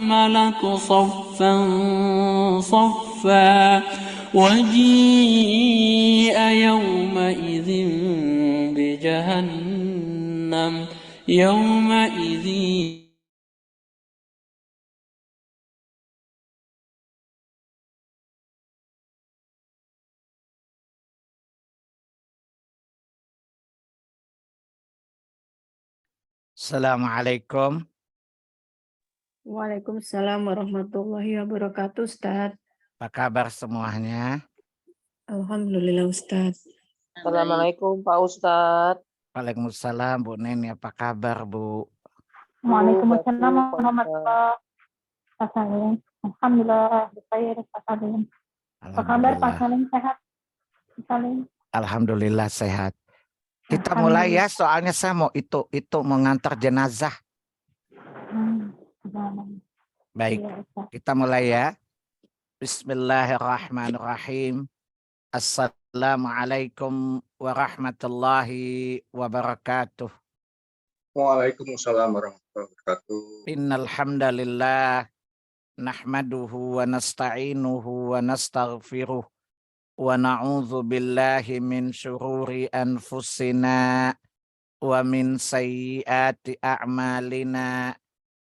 الملك صفا صفا وجيء يومئذ بجهنم يومئذ. Assalamualaikum. Waalaikumsalam warahmatullahi wabarakatuh, Ustaz. Apa kabar semuanya? Alhamdulillah, Ustaz. Assalamualaikum Pak Ustadz. Waalaikumsalam Bu Neni, apa kabar Bu? Waalaikumsalam warahmatullahi wabarakatuh. Alhamdulillah, baik, Pak Salim. Apa kabar Pak Salim, sehat? Pak Salim. Alhamdulillah sehat. Kita mulai ya, soalnya saya mau itu mengantar jenazah. Baik, kita mulai ya. Bismillahirrahmanirrahim. Assalamualaikum warahmatullahi wabarakatuh. Waalaikumsalam warahmatullahi wabarakatuh. Innal hamdalillah nahmaduhu wa nasta'inuhu wa nastaghfiruh wa na'udzu billahi min syururi anfusina wa min sayyiati a'malina.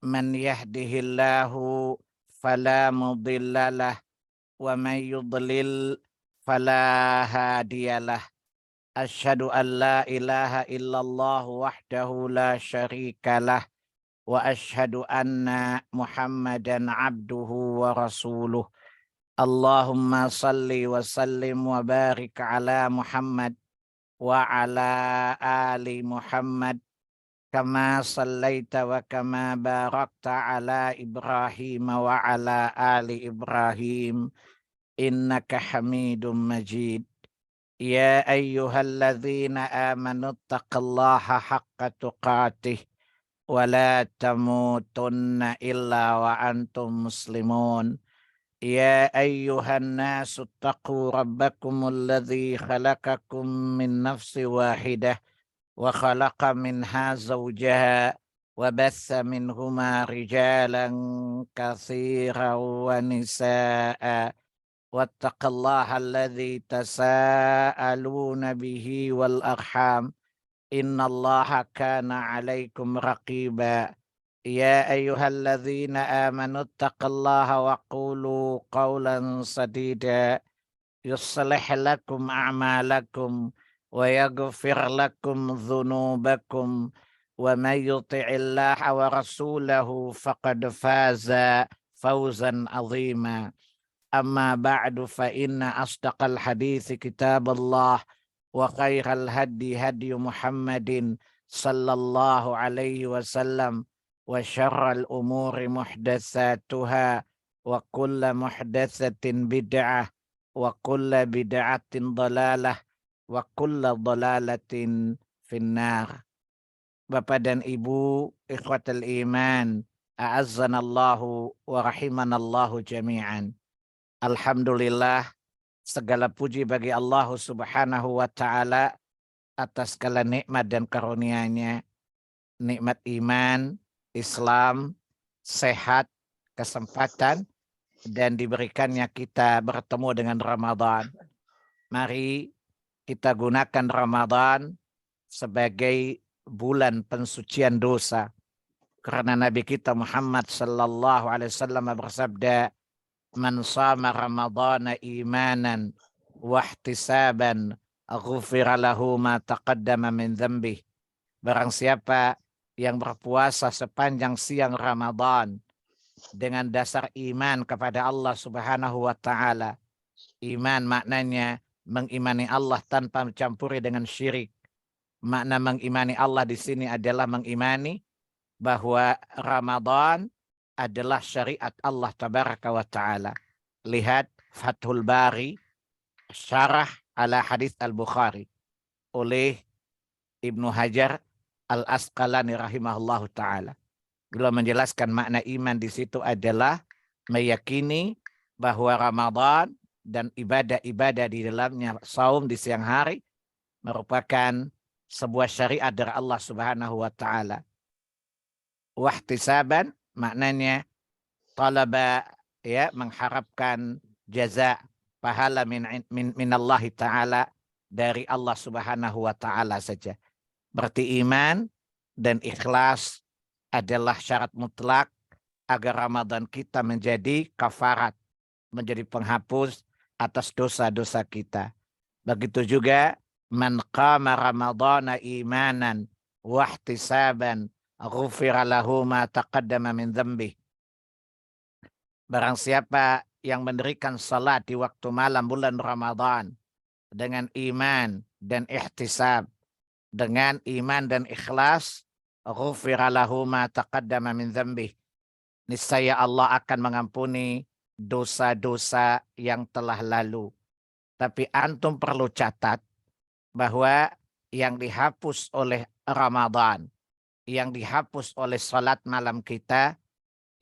Man yahdihillahu fala mudhillalah wa man yudlil fala hadiyalah. Asyhadu an la ilaha illallah wahdahu la syarikalah wa asyhadu anna Muhammadan abduhu wa rasuluh. Allahumma salli wa sallim wa barik ala Muhammad wa ala ali Muhammad kama sallaita wa kama barakta ala Ibrahim wa ala ali Ibrahim innaka Hamidum Majid. Ya ayyuhalladzina amanu taqullaha haqqa tuqatih wa la tamutunna illa wa antum muslimun. Ya ayyuhan nasu taqu rabbakumul ladzi khalaqakum min nafsin wahidah wa khalaqa minha zawjaha wa bassa minhuma rijalan katsiran wa nisaa'a. Wattaqullaha alladzi tasaaluna bihi wal arham innallaha kana 'alaikum raqiba. Ya ayyuhalladzina amanu taqullaha wa qulu qawlan sadida yuslih lakum a'malakum wa yaghfir lakum dhunubakum wa may yuti'illaha wa rasulahu faqad faza fawzan 'azima. Amma ba'du fa inna asdaqal hadithi kitabullah wa khairal hadi hadi Muhammadin sallallahu alaihi wasallam wa syarral umuri muhdatsatuha wa kulla muhdatsatin bid'ah wa kulla bid'atin dalalah wa kulla dalalatin finnar. Bapak dan Ibu ikhwatal iman, a'azzanallahu wa rahimanallahu jami'an. Alhamdulillah, segala puji bagi Allah Subhanahu wa ta'ala atas segala nikmat dan karunia-Nya. Nikmat iman, Islam, sehat, kesempatan, dan diberikannya kita bertemu dengan Ramadan. Mari kita gunakan Ramadan sebagai bulan pensucian dosa. Karena Nabi kita Muhammad sallallahu alaihi wasallam bersabda, man sama ramadhana imanan wahtisaban ghufira lahu ma taqaddama min dzambih. Barang siapa yang berpuasa sepanjang siang Ramadan dengan dasar iman kepada Allah Subhanahu wa taala. Iman maknanya mengimani Allah tanpa mencampuri dengan syirik. Makna mengimani Allah di sini adalah mengimani bahwa Ramadan adalah syariat Allah tabaraka wa ta'ala. Lihat Fathul Bari, syarah ala hadis Al-Bukhari oleh Ibnu Hajar Al-Asqalani rahimahullahu ta'ala. Beliau menjelaskan makna iman di situ adalah meyakini bahwa Ramadan dan ibadah-ibadah di dalamnya, saum di siang hari, merupakan sebuah syariat dari Allah Subhanahu wa ta'ala. Wahtisaban maknanya talaba, ya, mengharapkan jaza, pahala min Allah Ta'ala, dari Allah Subhanahu wa Ta'ala saja. Berarti iman dan ikhlas adalah syarat mutlak agar Ramadan kita menjadi kafarat, menjadi penghapus atas dosa-dosa kita. Begitu juga man qama ramadhana imanan wa ihtisaban ghufira lahu ma taqaddama min dzambi. Barang siapa yang mendirikan salat di waktu malam bulan Ramadan dengan iman dan ihtisab, dengan iman dan ikhlas, ghufira lahu ma taqaddama min dzambi. Niscaya Allah akan mengampuni dosa-dosa yang telah lalu. Tapi antum perlu catat bahwa yang dihapus oleh Ramadan, yang dihapus oleh salat malam kita,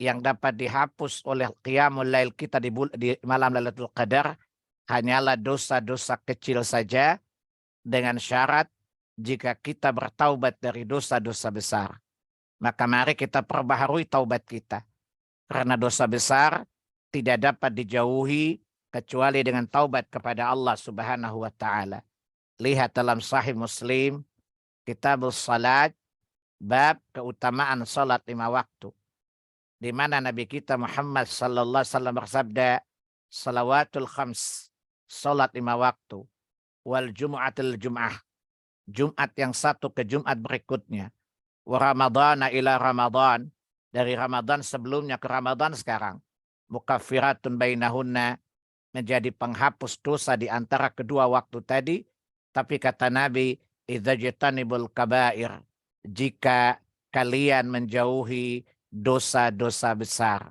yang dapat dihapus oleh qiyamul lail kita di malam Lailatul Qadar, hanyalah dosa-dosa kecil saja, dengan syarat jika kita bertaubat dari dosa-dosa besar. Maka mari kita perbaharui taubat kita. Karena dosa besar tidak dapat dijauhi kecuali dengan taubat kepada Allah Subhanahu wa Ta'ala. Lihat dalam Sahih Muslim, Kitabul Salat, bab keutamaan salat 5 waktu. Di mana Nabi kita Muhammad sallallahu alaihi wasallam bersabda, salawatul khams, salat 5 waktu, wal jum'atul jum'ah, Jumat yang satu ke Jumat berikutnya, wa ramadhana ila Ramadan, dari Ramadan sebelumnya ke Ramadan sekarang, mukaffiratun bainahunna, menjadi penghapus dosa di antara kedua waktu tadi. Tapi kata Nabi, idza jatanibul kabair, jika kalian menjauhi dosa-dosa besar.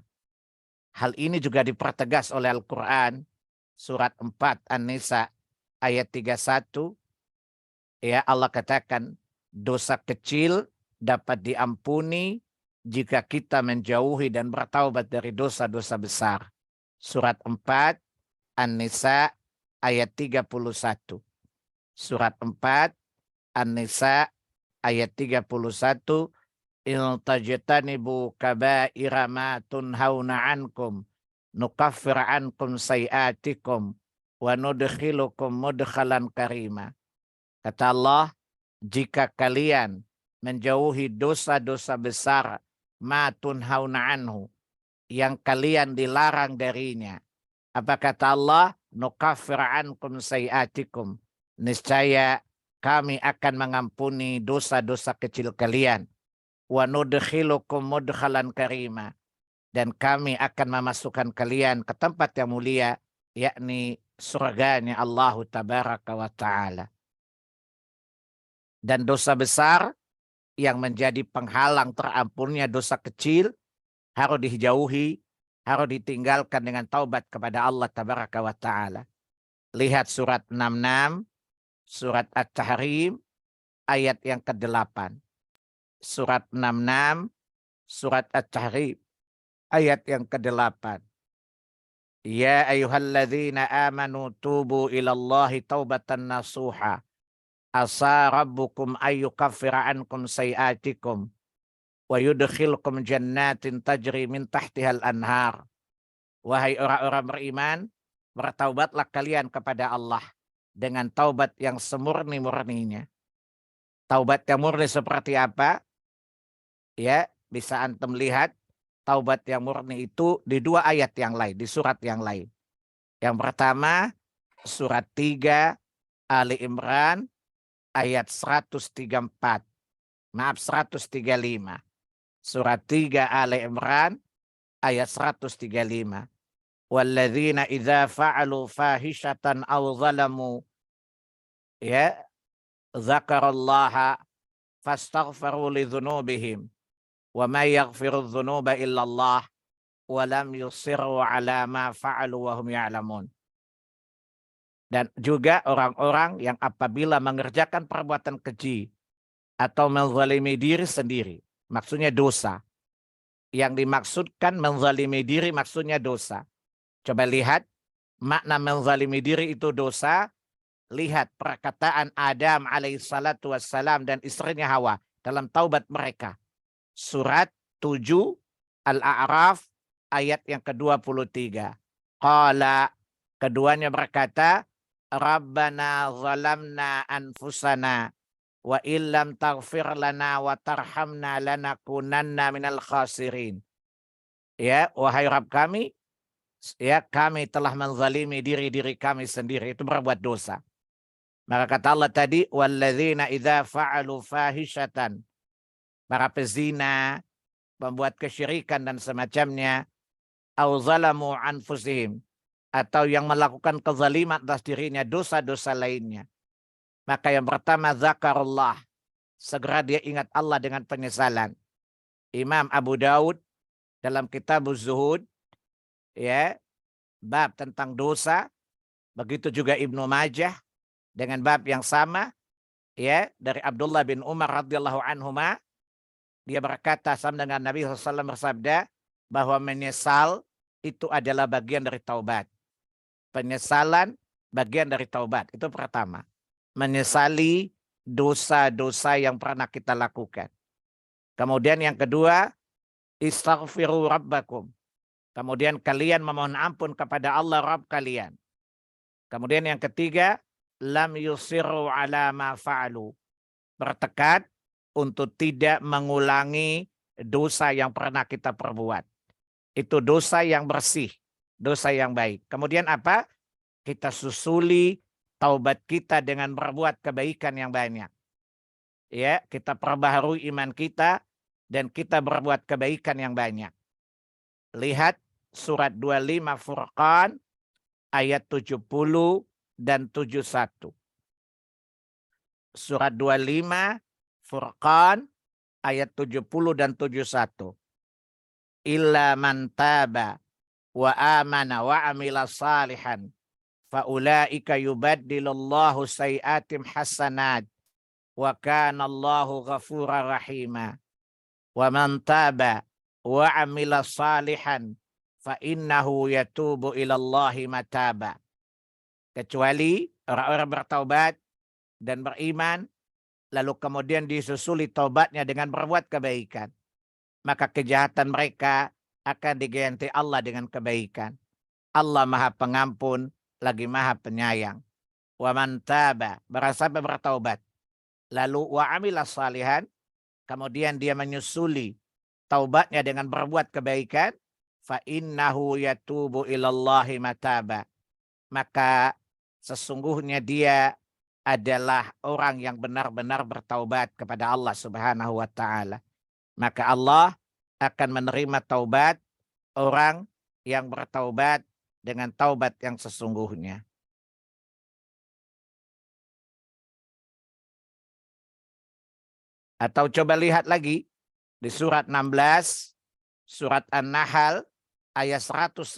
Hal ini juga dipertegas oleh Al-Quran, surat 4 An-Nisa ayat 31. Ya, Allah katakan dosa kecil dapat diampuni jika kita menjauhi dan bertaubat dari dosa-dosa besar. Surat 4 An-Nisa ayat 31. Surat 4 An-Nisa ayat 31. Il tajtanibu kaba'ira ma tunhauna ankum nukaffir ankum sayiatikum wa nudkhilukum mudkhalan karima. Kata Allah, jika kalian menjauhi dosa-dosa besar, ma tunhauna anhu, yang kalian dilarang darinya. Apa kata Allah? Nukaffir ankum sayiatikum, niscaya kami akan mengampuni dosa-dosa kecil kalian. Wa nudkhilukum mudkhalan karima, dan kami akan memasukkan kalian ke tempat yang mulia, yakni surganya Allah Tabaraka wa Ta'ala. Dan dosa besar yang menjadi penghalang terampunnya dosa kecil harus dijauhi, harus ditinggalkan dengan taubat kepada Allah Tabaraka wa Ta'ala. Lihat surat 66, surat At-Tahrim, ayat yang ke-8. Surat 66, surat At-Tahrim, ayat yang ke-8. Ya ayyuhalladzina amanu tubu ilallahi taubatan nasuha. Asa rabbukum ayyukaffira ankum sayiatikum wa yudkhilkum jannatin tajri min tahtihal anhar. Wahai orang-orang beriman, bertaubatlah kalian kepada Allah dengan taubat yang semurni-murninya. Taubat yang murni seperti apa? Ya, bisa antum lihat taubat yang murni itu di 2 ayat yang lain, di surat yang lain. Yang pertama, surat 3 Ali Imran ayat 135. Surat 3 Ali Imran ayat 135. Walladzina idza fa'alu fahishatan aw zalamu ya dzakarallaha fastaghfiru lidzunubihim wa may yaghfiru dzunuba illallah wa lam yusirru ala ma fa'alu wa hum ya'lamun. Dan juga orang-orang yang apabila mengerjakan perbuatan keji atau menzalimi diri sendiri, maksudnya dosa. Yang dimaksudkan menzalimi diri maksudnya dosa. Coba lihat makna menzalimi diri itu dosa. Lihat perkataan Adam alaihissalatu wassalam dan istrinya Hawa dalam taubat mereka. Surat 7 Al-A'raf ayat yang ke-23. Qala, keduanya berkata, Rabbana zalamna anfusana wa illam taghfir lana wa tarhamna lanakunanna minal khasirin. Ya, wahai Rabb kami, ya kami telah menzalimi diri kami sendiri, itu berbuat dosa. Maka kata Allah tadi, walladzina idza fa'alu fahishatan, para pezina, membuat kesyirikan dan semacamnya, au zalamu anfusihim, atau yang melakukan kezaliman atas dirinya, dosa-dosa lainnya. Maka yang pertama, zakarullah, segera dia ingat Allah dengan penyesalan. Imam Abu Daud dalam kitab Zuhud, ya, bab tentang dosa, begitu juga Ibnu Majah dengan bab yang sama, ya, dari Abdullah bin Umar radhiyallahu anhuma, dia berkata sama dengan Nabi SAW bersabda bahwa menyesal itu adalah bagian dari taubat. Penyesalan bagian dari taubat, itu pertama. Menyesali dosa-dosa yang pernah kita lakukan. Kemudian yang kedua, istaghfiru rabbakum. Kemudian kalian memohon ampun kepada Allah Rabb kalian. Kemudian yang ketiga, lam yusiru ala ma fa'alu. Bertekad untuk tidak mengulangi dosa yang pernah kita perbuat. Itu dosa yang bersih, dosa yang baik. Kemudian apa? Kita susuli taubat kita dengan berbuat kebaikan yang banyak. Ya, kita perbaharui iman kita dan kita berbuat kebaikan yang banyak. Lihat surat 25 Furqan ayat 70 dan 71. Surat 25 Furqan ayat 70 dan 71. Illa man taba wa amana wa amila salihan faulaika yubaddilullahu sayiatim hasanat wa kana Allahu ghafurur rahima. Wa man taba wa amila salihan fa innahu yatubu ilallahi mataba. Kecuali orang-orang bertaubat dan beriman, lalu kemudian disusuli taubatnya dengan berbuat kebaikan, maka kejahatan mereka akan diganti Allah dengan kebaikan. Allah Maha Pengampun lagi Maha Penyayang. Wa man taba, berasaba bertaubat, lalu wa amila salihan, kemudian dia menyusuli taubatnya dengan berbuat kebaikan, fa innahu yatubu ilallahi mataba. Maka sesungguhnya dia adalah orang yang benar-benar bertaubat kepada Allah Subhanahu wa taala. Maka Allah akan menerima taubat orang yang bertaubat dengan taubat yang sesungguhnya. Atau coba lihat lagi di surat 16, surat An-Nahl ayat 119.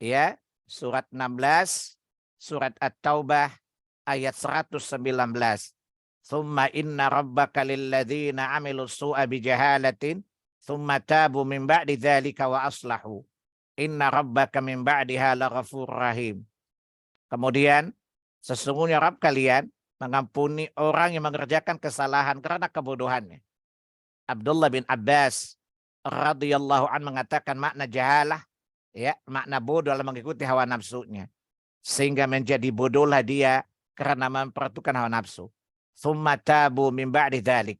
Ya, surat 16, surat At-Taubah ayat 119. Thumma inna rabbaka lilladzina amilu su'a bijahalatin thumma tabu min ba'di dzalika wa aslahu. Inna rabbaka min ba'diha laghafurur rahim. Kemudian sesungguhnya Rabb kalian mengampuni orang yang mengerjakan kesalahan karena kebodohannya. Abdullah bin Abbas radhiyallahu an mengatakan makna jahalah, ya, makna bodoh adalah mengikuti hawa nafsunya. Sehingga menjadi bodohlah dia karena memperhatikan hawa nafsu. Tsumma tabu min ba'di dzalik.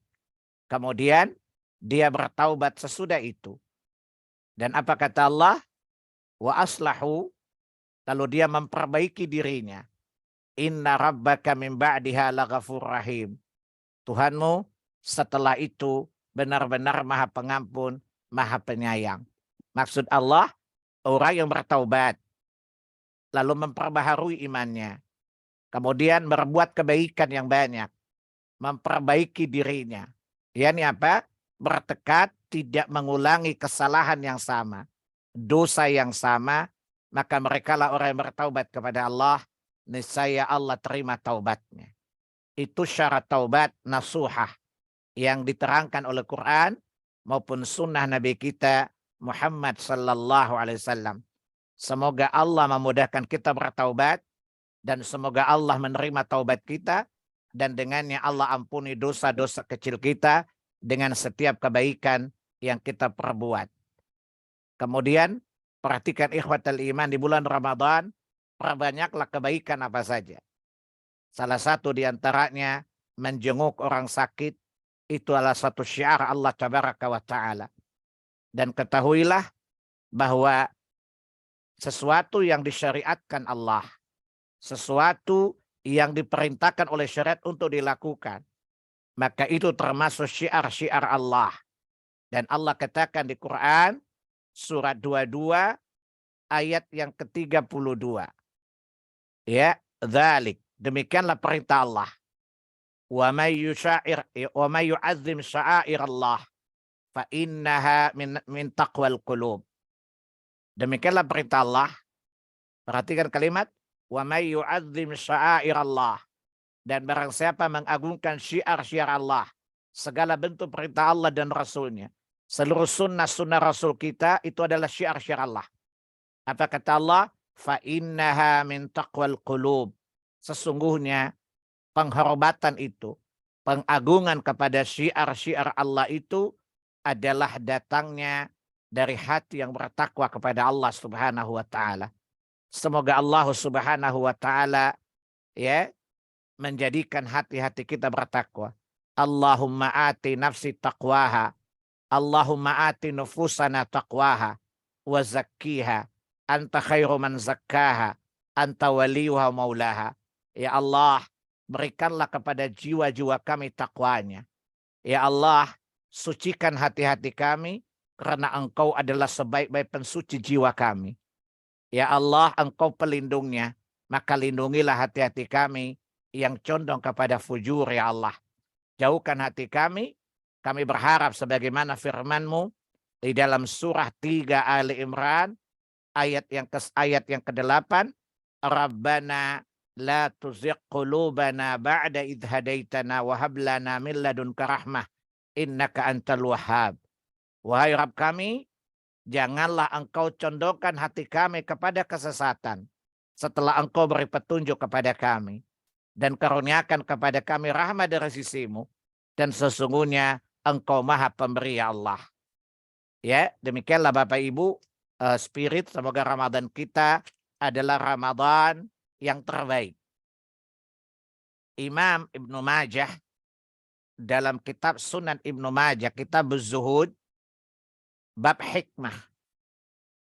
Kemudian dia bertaubat sesudah itu. Dan apa kata Allah? Wa aslahu, lalu dia memperbaiki dirinya. Inna rabbaka min ba'diha laghafurur rahim. Tuhanmu setelah itu benar-benar Maha Pengampun, Maha Penyayang. Maksud Allah, orang yang bertaubat lalu memperbaharui imannya, kemudian berbuat kebaikan yang banyak, memperbaiki dirinya. Yani apa? Bertekad tidak mengulangi kesalahan yang sama, dosa yang sama, maka merekalah orang yang bertaubat kepada Allah, niscaya Allah terima taubatnya. Itu syarat taubat nasuhah yang diterangkan oleh Quran maupun sunnah Nabi kita Muhammad sallallahu alaihi wasallam. Semoga Allah memudahkan kita bertaubat dan semoga Allah menerima taubat kita dan dengannya Allah ampuni dosa-dosa kecil kita dengan setiap kebaikan yang kita perbuat. Kemudian perhatikan ikhwatal iman di bulan Ramadan, perbanyaklah kebaikan apa saja. Salah satu di antaranya menjenguk orang sakit, itu adalah satu syiar Allah Tabaraka wa Ta'ala. Dan ketahuilah bahwa sesuatu yang disyariatkan Allah, sesuatu yang diperintahkan oleh syariat untuk dilakukan, maka itu termasuk syiar-syiar Allah. Dan Allah katakan di Quran, surat 22, ayat yang ke-32. Ya, dzalik. Demikianlah perintah Allah. Wa may yu'azzim sya'air Allah fa innaha min taqwal qulub. Demikianlah perintah Allah. Perhatikan kalimat wa may yu'azzim sya'air Allah. Dan barang siapa mengagungkan syiar-syiar Allah, segala bentuk perintah Allah dan Rasulnya, seluruh sunnah-sunnah Rasul kita itu adalah syiar-syiar Allah. Apa kata Allah? Fa innaha min taqwal qulub. Sesungguhnya penghormatan itu, pengagungan kepada syiar-syiar Allah itu adalah datangnya dari hati yang bertakwa kepada Allah Subhanahu wa Ta'ala. Semoga Allah Subhanahu wa Ta'ala ya menjadikan hati-hati kita bertakwa. Allahumma ati nafsi taqwaha. Allahumma ati nufusana taqwaha wa zakkiha. Anta khairu man zakkaha. Anta waliyuha maulaha. Ya Allah, berikanlah kepada jiwa-jiwa kami takwanya. Ya Allah, sucikan hati-hati kami karena Engkau adalah sebaik-baik pensuci jiwa kami. Ya Allah, Engkau pelindungnya, maka lindungilah hati-hati kami yang condong kepada fujur, ya Allah. Jauhkan hati kami berharap sebagaimana firman-Mu di dalam surah 3 Ali Imran ayat yang ke-8, Rabbana la tuzigh qulubana ba'da idh hadaitana wa hab lana min ladunka rahmah innaka antal wahhab. Wahai Rabb kami, janganlah Engkau condongkan hati kami kepada kesesatan setelah Engkau beri petunjuk kepada kami, dan karuniakan kepada kami rahmat dari sisi-Mu, dan sesungguhnya Engkau Maha Pemberi, ya Allah. Ya, demikianlah Bapak Ibu, spirit semoga Ramadan kita adalah Ramadan yang terbaik. Imam Ibnu Majah dalam kitab Sunan Ibnu Majah, kitab Az-Zuhud, bab hikmah,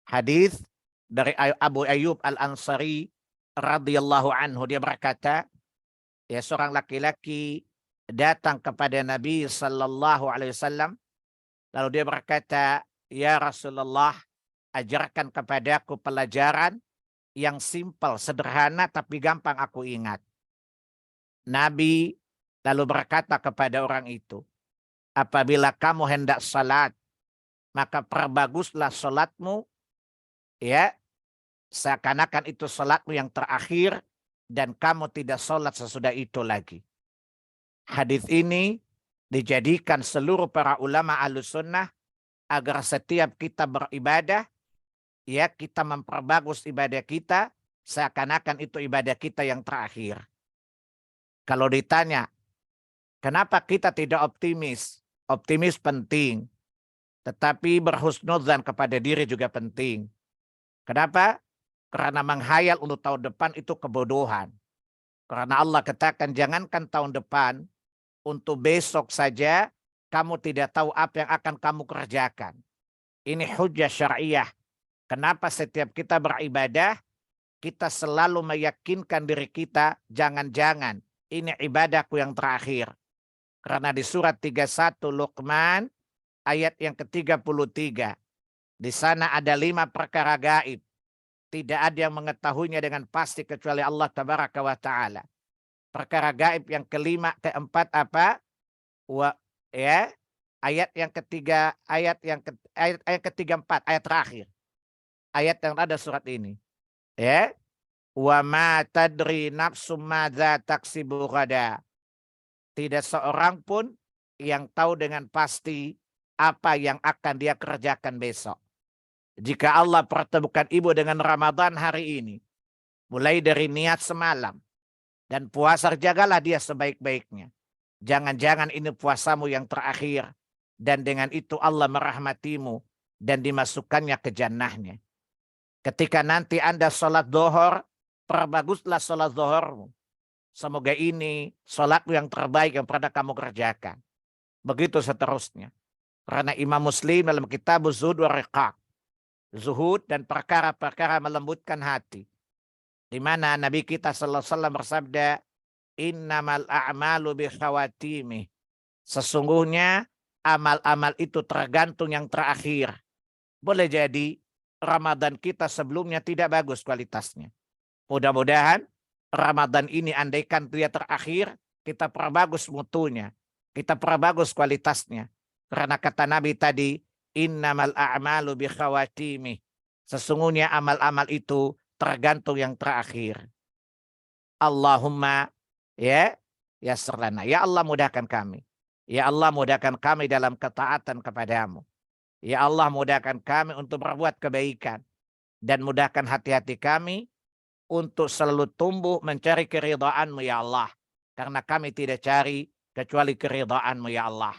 hadis dari Abu Ayyub Al-Ansari radhiyallahu anhu, dia berkata, ya seorang laki-laki datang kepada Nabi sallallahu alaihi wasallam, lalu dia berkata, ya Rasulullah, ajarkan kepadaku pelajaran yang simpel, sederhana, tapi gampang aku ingat. Nabi lalu berkata kepada orang itu, apabila kamu hendak salat, maka perbaguslah salatmu, ya, seakan-akan itu salatmu yang terakhir, dan kamu tidak salat sesudah itu lagi. Hadis ini dijadikan seluruh para ulama Ahlussunnah agar setiap kita beribadah, ya, kita memperbagus ibadah kita seakan-akan itu ibadah kita yang terakhir. Kalau ditanya, kenapa kita tidak optimis? Optimis penting, tetapi berhusnudzan kepada diri juga penting. Kenapa? Karena menghayal untuk tahun depan itu kebodohan. Karena Allah katakan, jangankan tahun depan, untuk besok saja kamu tidak tahu apa yang akan kamu kerjakan. Ini hujjah syariah. Kenapa setiap kita beribadah, kita selalu meyakinkan diri kita, jangan-jangan ini ibadahku yang terakhir. Karena di surat 31 Luqman, ayat yang ke-33, di sana ada 5 perkara gaib. Tidak ada yang mengetahuinya dengan pasti kecuali Allah Tabaraka wa Ta'ala. Perkara gaib yang keempat apa? Ayat yang ketiga, ayat ke-34, ayat terakhir. Ayat yang ada surat ini, ya, wa ma tadri nafsum madza taksibu ghada. Tidak seorang pun yang tahu dengan pasti apa yang akan dia kerjakan besok. Jika Allah pertemukan ibu dengan Ramadan hari ini, mulai dari niat semalam dan puasa, jagalah dia sebaik-baiknya. Jangan-jangan ini puasamu yang terakhir, dan dengan itu Allah merahmatimu dan dimasukkannya ke jannahnya. Ketika nanti Anda sholat zuhur, perbaguslah sholat zuhurmu. Semoga ini sholatmu yang terbaik yang pernah kamu kerjakan. Begitu seterusnya. Karena Imam Muslim dalam kitab Zuhud wa Riqaq, zuhud dan perkara-perkara melembutkan hati, di mana Nabi kita sallallahu alaihi wasallam bersabda, innamal a'malu bikhawatimi. Sesungguhnya amal-amal itu tergantung yang terakhir. Boleh jadi Ramadan kita sebelumnya tidak bagus kualitasnya. Mudah-mudahan Ramadan ini andaikan dia terakhir, kita perbagus mutunya, kita perbagus kualitasnya. Karena kata Nabi tadi, innamal a'malu bikhawatimi. Sesungguhnya amal-amal itu tergantung yang terakhir. Allahumma yassir lana. Ya Allah mudahkan kami. Ya Allah mudahkan kami dalam ketaatan kepadamu. Ya Allah mudahkan kami untuk berbuat kebaikan. Dan mudahkan hati-hati kami untuk selalu tumbuh mencari keridhaan-Mu ya Allah. Karena kami tidak cari kecuali keridhaan-Mu ya Allah.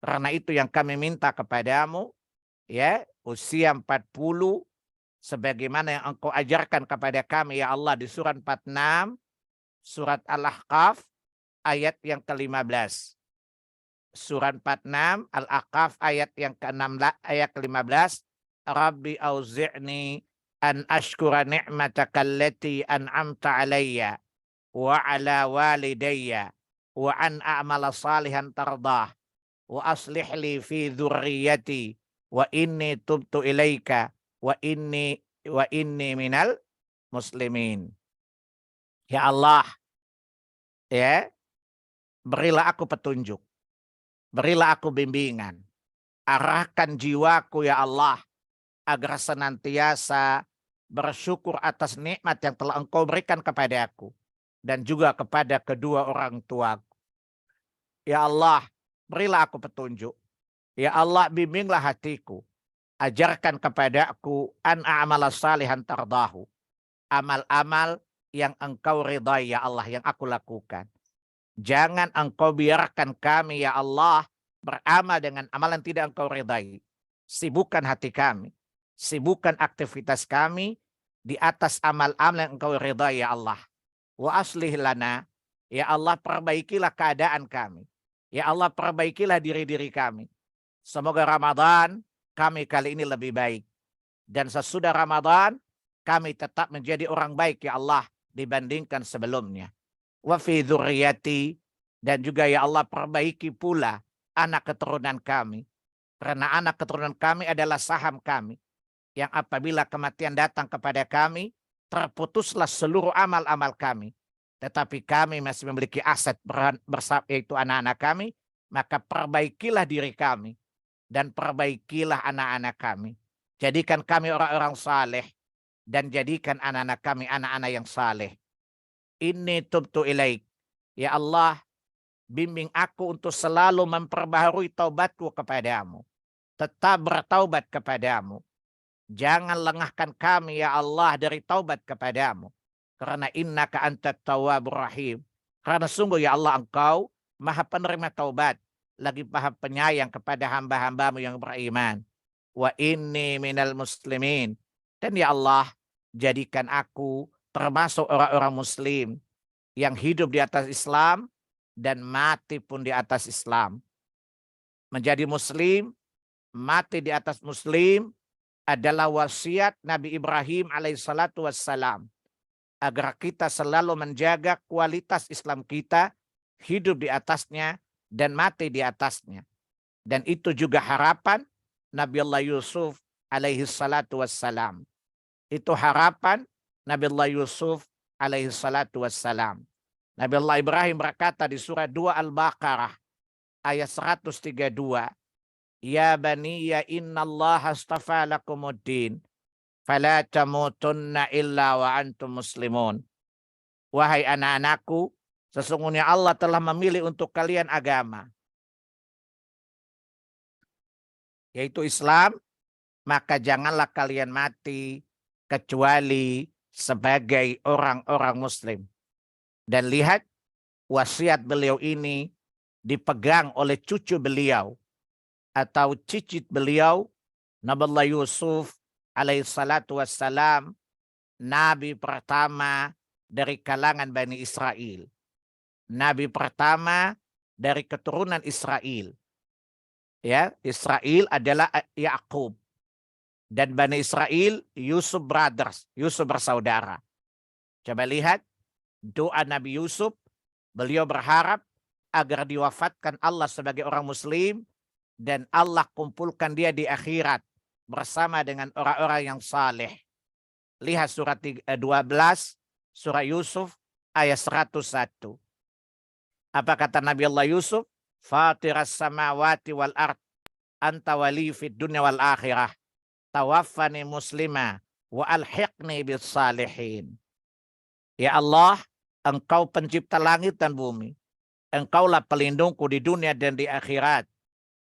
Karena itu yang kami minta kepadamu, ya, usia 40 sebagaimana yang Engkau ajarkan kepada kami ya Allah di surat 46, surat Al-Ahqaf ayat yang ke-15. Surat 46 Al-Ahqaf ayat yang ke-16, ayat ke-15. Rabbi auzi'ni an ashkura ni'mataka allati an'amta alayya wa ala walidayya wa an a'mala salihan tardah wa aslih li fi dzurriyyati wa inni tubtu ilaika wa inni minal muslimin. Ya Allah, ya, berilah aku petunjuk, berilah aku bimbingan, arahkan jiwaku ya Allah agar senantiasa bersyukur atas nikmat yang telah Engkau berikan kepada aku dan juga kepada kedua orang tuaku. Ya Allah, berilah aku petunjuk. Ya Allah, bimbinglah hatiku. Ajarkan kepadaku an a'mala salihan tardahu. Amal-amal yang Engkau ridai ya Allah, yang aku lakukan. Jangan Engkau biarkan kami ya Allah beramal dengan amalan tidak Engkau ridai. Sibukkan hati kami. Sibukkan aktivitas kami di atas amal-amal yang Engkau ridai ya Allah. Wa aslih lana. Ya Allah, perbaikilah keadaan kami. Ya Allah, perbaikilah diri-diri kami. Semoga Ramadan kami kali ini lebih baik. Dan sesudah Ramadan, kami tetap menjadi orang baik ya Allah dibandingkan sebelumnya. Wa fi dzurriyyati, dan juga ya Allah perbaiki pula anak keturunan kami. Karena anak keturunan kami adalah saham kami. Yang apabila kematian datang kepada kami, terputuslah seluruh amal-amal kami. Tetapi kami masih memiliki aset bersama, yaitu anak-anak kami, maka perbaikilah diri kami dan perbaikilah anak-anak kami. Jadikan kami orang-orang saleh dan jadikan anak-anak kami anak-anak yang saleh. Inni tubtu ilaik. Ya Allah, bimbing aku untuk selalu memperbaharui taubatku kepadamu. Tetap bertaubat kepadamu. Jangan lengahkan kami ya Allah dari taubat kepadamu. Karena innaka antat tawwabur rahim. Karena sungguh ya Allah Engkau maha penerima taubat, lagi maha penyayang kepada hamba-hambamu yang beriman. Wa inni minal muslimin. Dan ya Allah, jadikan aku termasuk orang-orang muslim yang hidup di atas Islam dan mati pun di atas Islam. Menjadi muslim, mati di atas muslim adalah wasiat Nabi Ibrahim alaihissalatu wassalam. Agar kita selalu menjaga kualitas Islam kita, hidup di atasnya dan mati di atasnya. Dan itu juga harapan Nabi Allah Yusuf alaihi salatu wassalam. Itu harapan Nabi Allah Yusuf alaihi salatu wassalam. Nabi Allah Ibrahim berkata di surah 2 Al-Baqarah ayat 132. Ya baniya innallaha astafa lakumuddin. Fala tamutunna illa wa antum muslimun. Wahai anak-anakku, sesungguhnya Allah telah memilih untuk kalian agama, yaitu Islam, maka janganlah kalian mati kecuali sebagai orang-orang muslim. Dan lihat, wasiat beliau ini dipegang oleh cucu beliau atau cicit beliau Nabiullah Yusuf alaihissalatu wassalam, nabi pertama dari kalangan Bani Israel. Nabi pertama dari keturunan Israel. Ya, Israel adalah Yakub. Dan Bani Israel, Yusuf brothers, Yusuf bersaudara. Coba lihat doa Nabi Yusuf, beliau berharap agar diwafatkan Allah sebagai orang Muslim dan Allah kumpulkan dia di akhirat bersama dengan orang-orang yang saleh. Lihat surat 12, surah Yusuf ayat 101. Apa kata Nabi Allah Yusuf? Fatiras samawati wal ard, anta wali fid dunya wal akhirah, tawaffani muslima wa alhiqni bis salihin. Ya Allah, Engkau pencipta langit dan bumi. Engkaulah pelindungku di dunia dan di akhirat.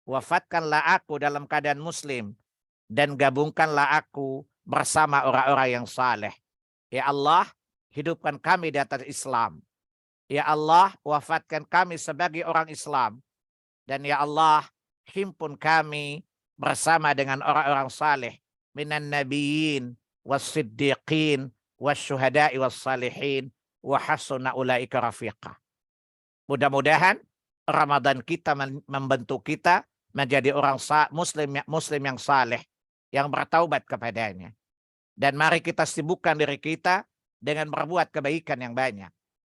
Wafatkanlah aku dalam keadaan muslim dan gabungkanlah aku bersama orang-orang yang saleh. Ya Allah, hidupkan kami di atas Islam. Ya Allah, wafatkan kami sebagai orang Islam. Dan ya Allah, himpun kami bersama dengan orang-orang saleh. Minan nabiyyin, was-siddiqin, was-syuhada'i, was-salihin, wa hasuna ulaika rafiqa. Mudah-mudahan Ramadan kita membentuk kita menjadi orang muslim yang saleh, yang bertaubat kepadanya. Dan mari kita sibukkan diri kita dengan berbuat kebaikan yang banyak.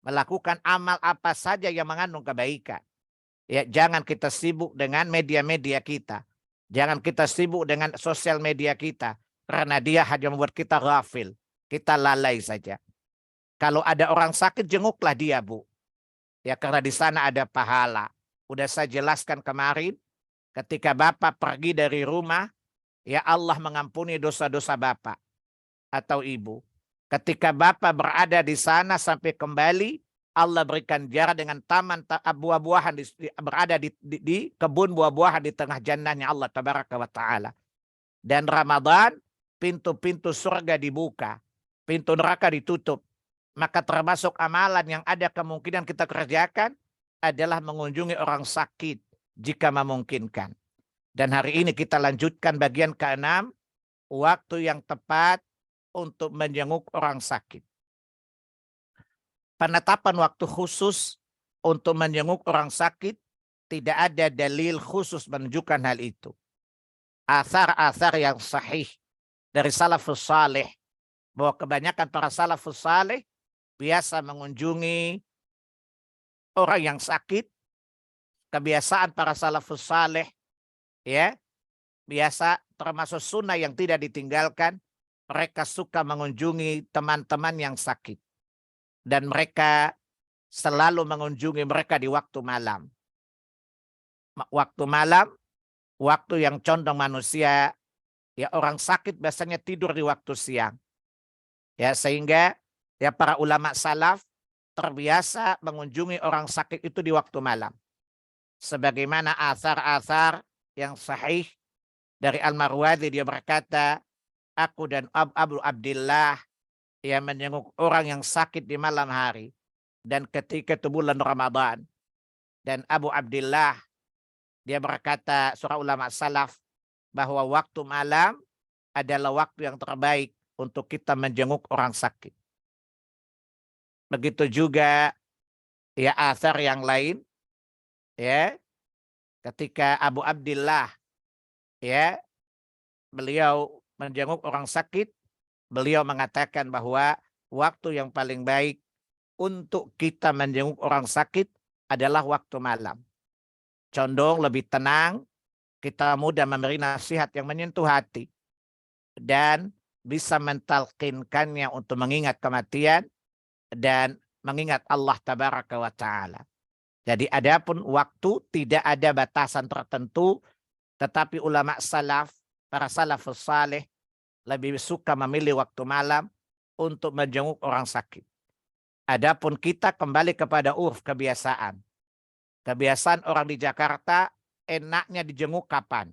Melakukan amal apa saja yang mengandung kebaikan. Ya, jangan kita sibuk dengan media-media kita. Jangan kita sibuk dengan sosial media kita. Karena dia hanya membuat kita ghafil. Kita lalai saja. Kalau ada orang sakit, jenguklah dia, Bu. Ya, karena di sana ada pahala. Udah saya jelaskan kemarin. Ketika Bapak pergi dari rumah, ya Allah mengampuni dosa-dosa Bapak atau Ibu. Ketika Bapak berada di sana sampai kembali, Allah berikan jarak dengan taman buah-buahan, berada di kebun buah-buahan di tengah jannahnya Allah tabaraka wa ta'ala. Dan Ramadan, pintu-pintu surga dibuka, pintu neraka ditutup. Maka termasuk amalan yang ada kemungkinan kita kerjakan adalah mengunjungi orang sakit jika memungkinkan. Dan hari ini kita lanjutkan bagian ke-6, waktu yang tepat untuk menjenguk orang sakit. Penetapan waktu khusus untuk menjenguk orang sakit, tidak ada dalil khusus menunjukkan hal itu. Athar-athar yang sahih dari salafus saleh, bahwa kebanyakan para salafus saleh biasa mengunjungi orang yang sakit. Kebiasaan para salafus saleh, ya, biasa termasuk sunnah yang tidak ditinggalkan. Mereka suka mengunjungi teman-teman yang sakit. Dan mereka selalu mengunjungi mereka di waktu malam. Waktu malam, waktu yang condong manusia, ya orang sakit biasanya tidur di waktu siang. Ya, sehingga ya para ulama salaf terbiasa mengunjungi orang sakit itu di waktu malam. Sebagaimana athar-athar yang sahih dari Al-Marwazi, dia berkata, aku dan Abu Abdillah yang menjenguk orang yang sakit di malam hari dan ketika itu bulan Ramadan. Dan Abu Abdillah dia berkata, surah ulama salaf, bahwa waktu malam adalah waktu yang terbaik untuk kita menjenguk orang sakit. Begitu juga ya athar yang lain, ya, ketika Abu Abdillah, ya, beliau menjenguk orang sakit, beliau mengatakan bahwa waktu yang paling baik untuk kita menjenguk orang sakit adalah waktu malam. Condong lebih tenang, kita mudah memberi nasihat yang menyentuh hati dan bisa mentalkinkannya untuk mengingat kematian dan mengingat Allah tabaraka wa ta'ala. Jadi adapun waktu tidak ada batasan tertentu, tetapi ulama salaf, para salafus saleh lebih suka memilih waktu malam untuk menjenguk orang sakit. Adapun kita kembali kepada urf, kebiasaan. Kebiasaan orang di Jakarta enaknya dijenguk kapan?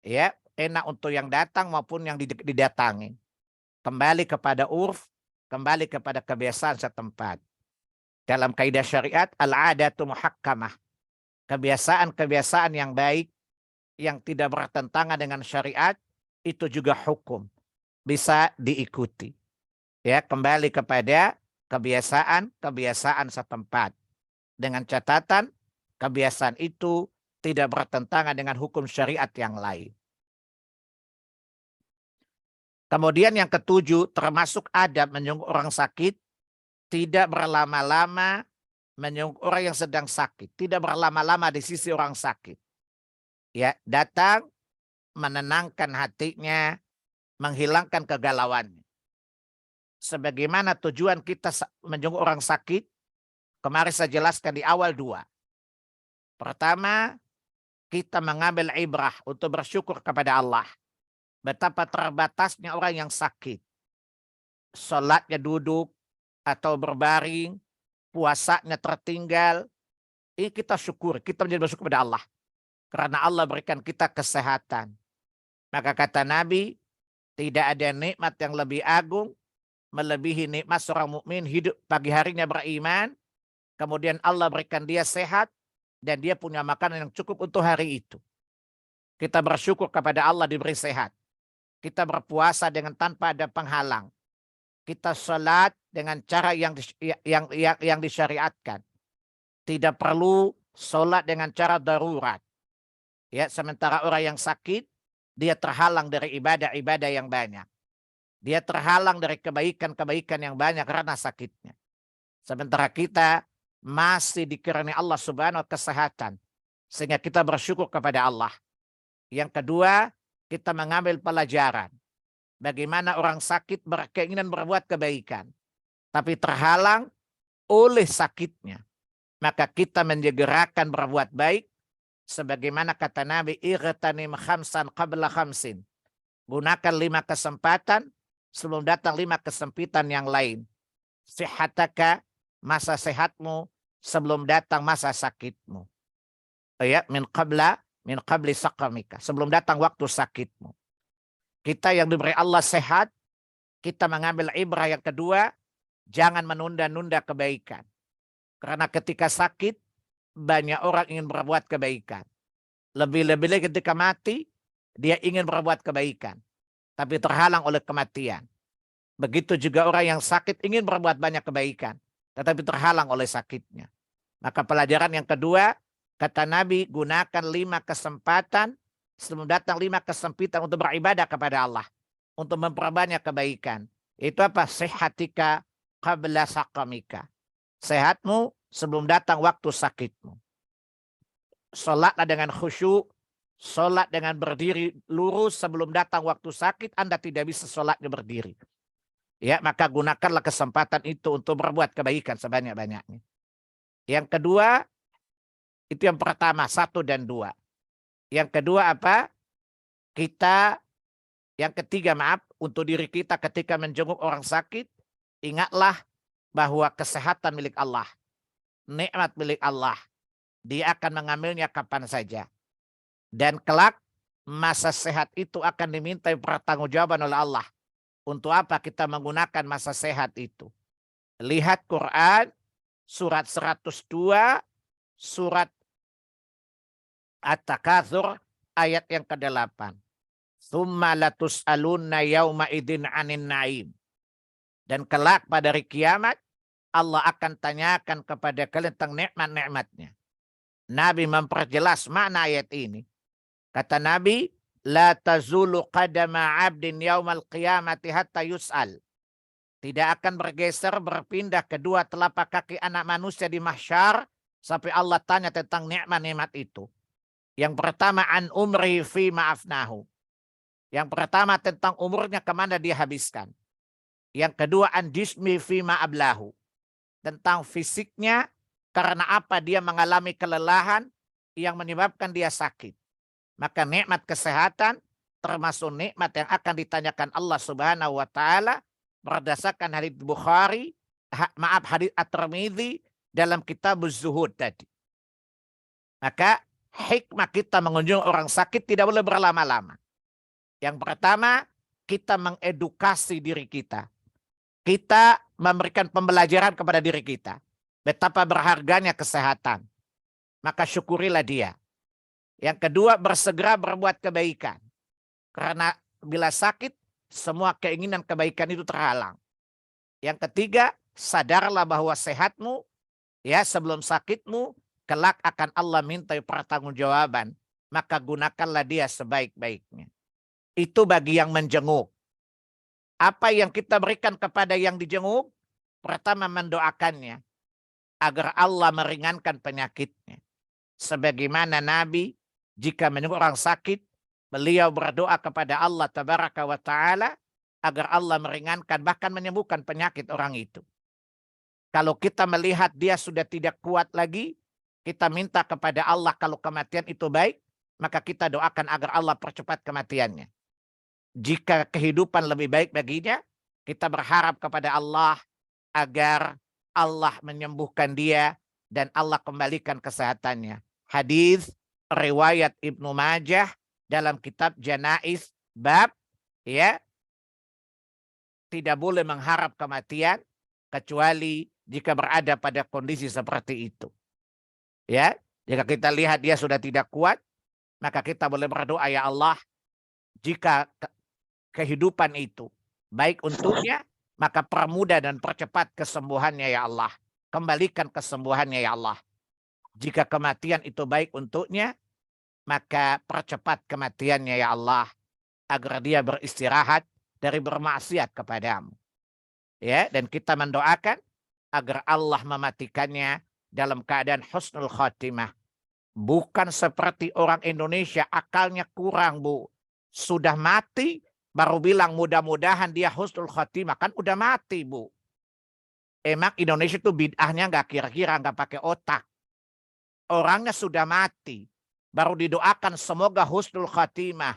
Ya, enak untuk yang datang maupun yang didatangi. Kembali kepada urf, kembali kepada kebiasaan setempat. Dalam kaidah syariat, al-adatu muhakkamah. Kebiasaan-kebiasaan yang baik yang tidak bertentangan dengan syariat, itu juga hukum. Bisa diikuti. Ya, kembali kepada kebiasaan setempat. Dengan catatan, kebiasaan itu tidak bertentangan dengan hukum syariat yang lain. Kemudian yang ketujuh, termasuk adab menjenguk orang sakit, tidak berlama-lama menjenguk orang yang sedang sakit. Tidak berlama-lama di sisi orang sakit. Ya, datang, menenangkan hatinya, menghilangkan kegalauannya. Sebagaimana tujuan kita menjenguk orang sakit, kemarin saya jelaskan di awal 2. Pertama, kita mengambil ibrah untuk bersyukur kepada Allah. Betapa terbatasnya orang yang sakit. Salatnya duduk atau berbaring, puasanya tertinggal. Ini kita syukur, kita menjadi bersyukur kepada Allah. Karena Allah berikan kita kesehatan. Maka kata Nabi, tidak ada nikmat yang lebih agung melebihi nikmat seorang mukmin hidup pagi harinya beriman, kemudian Allah berikan dia sehat dan dia punya makanan yang cukup untuk hari itu. Kita bersyukur kepada Allah diberi sehat. Kita berpuasa dengan tanpa ada penghalang. Kita salat dengan cara yang disyariatkan. Tidak perlu salat dengan cara darurat. Ya, sementara orang yang sakit, dia terhalang dari ibadah-ibadah yang banyak. Dia terhalang dari kebaikan-kebaikan yang banyak karena sakitnya. Sementara kita masih dikirani Allah Subhanahu wa kesehatan. Sehingga kita bersyukur kepada Allah. Yang kedua, kita mengambil pelajaran. Bagaimana orang sakit berkeinginan berbuat kebaikan. Tapi terhalang oleh sakitnya. Maka kita menjegerakan berbuat baik. Sebagaimana kata Nabi, Igtanim khamsan qabla khamsin. Gunakan 5 kesempatan sebelum datang 5 kesempitan yang lain. Sihataka, masa sehatmu sebelum datang masa sakitmu. Ya, min qabli sakamika, sebelum datang waktu sakitmu. Kita yang diberi Allah sehat, kita mengambil ibrah yang kedua, jangan menunda-nunda kebaikan. Karena ketika sakit, banyak orang ingin berbuat kebaikan. Lebih-lebih lagi ketika mati, dia ingin berbuat kebaikan. Tapi terhalang oleh kematian. Begitu juga orang yang sakit ingin berbuat banyak kebaikan. Tetapi terhalang oleh sakitnya. Maka pelajaran yang kedua, kata Nabi, gunakan 5 kesempatan sebelum datang 5 kesempitan untuk beribadah kepada Allah. Untuk memperbanyak kebaikan. Itu apa? Sehatika qabla sakamika. Sehatmu sebelum datang waktu sakitmu. Salatlah dengan khusyuk. Salat dengan berdiri lurus sebelum datang waktu sakit. Anda tidak bisa salatnya berdiri. Ya, maka gunakanlah kesempatan itu untuk berbuat kebaikan sebanyak-banyaknya. Yang kedua, itu yang pertama, 1 dan 2. Yang kedua apa? Yang ketiga, untuk diri kita ketika menjenguk orang sakit, ingatlah bahwa kesehatan milik Allah. Nikmat milik Allah. Dia akan mengambilnya kapan saja. Dan kelak, masa sehat itu akan dimintai pertanggungjawaban oleh Allah. Untuk apa kita menggunakan masa sehat itu? Lihat Quran, surat 102, surat At-Takatsur, ayat yang ke-8. Tsumma latus'alunna yauma idzin 'anin na'im. Dan kelak pada hari kiamat, Allah akan tanyakan kepada kalian tentang nikmat-nikmatnya. Nabi memperjelas makna ayat ini. Kata Nabi, la tazulu qadama 'abdin yaumal qiyamati hatta yus'al. Tidak akan bergeser, berpindah kedua telapak kaki anak manusia di mahsyar sampai Allah tanya tentang nikmat-nikmat itu. Yang pertama, an umri fi ma'afnahu. Yang pertama tentang umurnya kemana dia habiskan. Yang kedua, an jismi fi ma'ablahu. Tentang fisiknya, karena apa dia mengalami kelelahan yang menyebabkan dia sakit. Maka nikmat kesehatan termasuk nikmat yang akan ditanyakan Allah Subhanahu wa taala berdasarkan hadits Bukhari, hadits At-Tirmidzi dalam kitab Zuhud tadi. Maka hikmah kita mengunjungi orang sakit tidak boleh berlama-lama. Yang pertama, kita mengedukasi diri kita. Kita memberikan pembelajaran kepada diri kita. Betapa berharganya kesehatan. Maka syukurilah dia. Yang kedua, bersegera berbuat kebaikan. Karena bila sakit, semua keinginan kebaikan itu terhalang. Yang ketiga, sadarlah bahwa sehatmu, ya sebelum sakitmu, kelak akan Allah minta pertanggungjawaban. Maka gunakanlah dia sebaik-baiknya. Itu bagi yang menjenguk. Apa yang kita berikan kepada yang dijenguk? Pertama, mendoakannya agar Allah meringankan penyakitnya. Sebagaimana Nabi jika menjenguk orang sakit, beliau berdoa kepada Allah Tabaraka wa Ta'ala agar Allah meringankan bahkan menyembuhkan penyakit orang itu. Kalau kita melihat dia sudah tidak kuat lagi, kita minta kepada Allah kalau kematian itu baik, maka kita doakan agar Allah percepat kematiannya. Jika kehidupan lebih baik baginya, kita berharap kepada Allah agar Allah menyembuhkan dia dan Allah kembalikan kesehatannya. Hadis riwayat Ibnu Majah dalam kitab Janaiz bab ya tidak boleh mengharap kematian kecuali jika berada pada kondisi seperti itu. Ya, jika kita lihat dia sudah tidak kuat, maka kita boleh berdoa, ya Allah, jika kehidupan itu baik untuknya, maka permudah dan percepat kesembuhannya ya Allah. Kembalikan kesembuhannya ya Allah. Jika kematian itu baik untuknya, maka percepat kematiannya ya Allah. Agar dia beristirahat dari bermaksiat kepadamu. Ya, dan kita mendoakan agar Allah mematikannya dalam keadaan husnul khatimah. Bukan seperti orang Indonesia akalnya kurang, Bu. Sudah mati baru bilang mudah-mudahan dia husnul khatimah. Kan udah mati, Bu. Emang Indonesia itu bid'ahnya nggak kira-kira, nggak pakai otak. Orangnya sudah mati. Baru didoakan semoga husnul khatimah.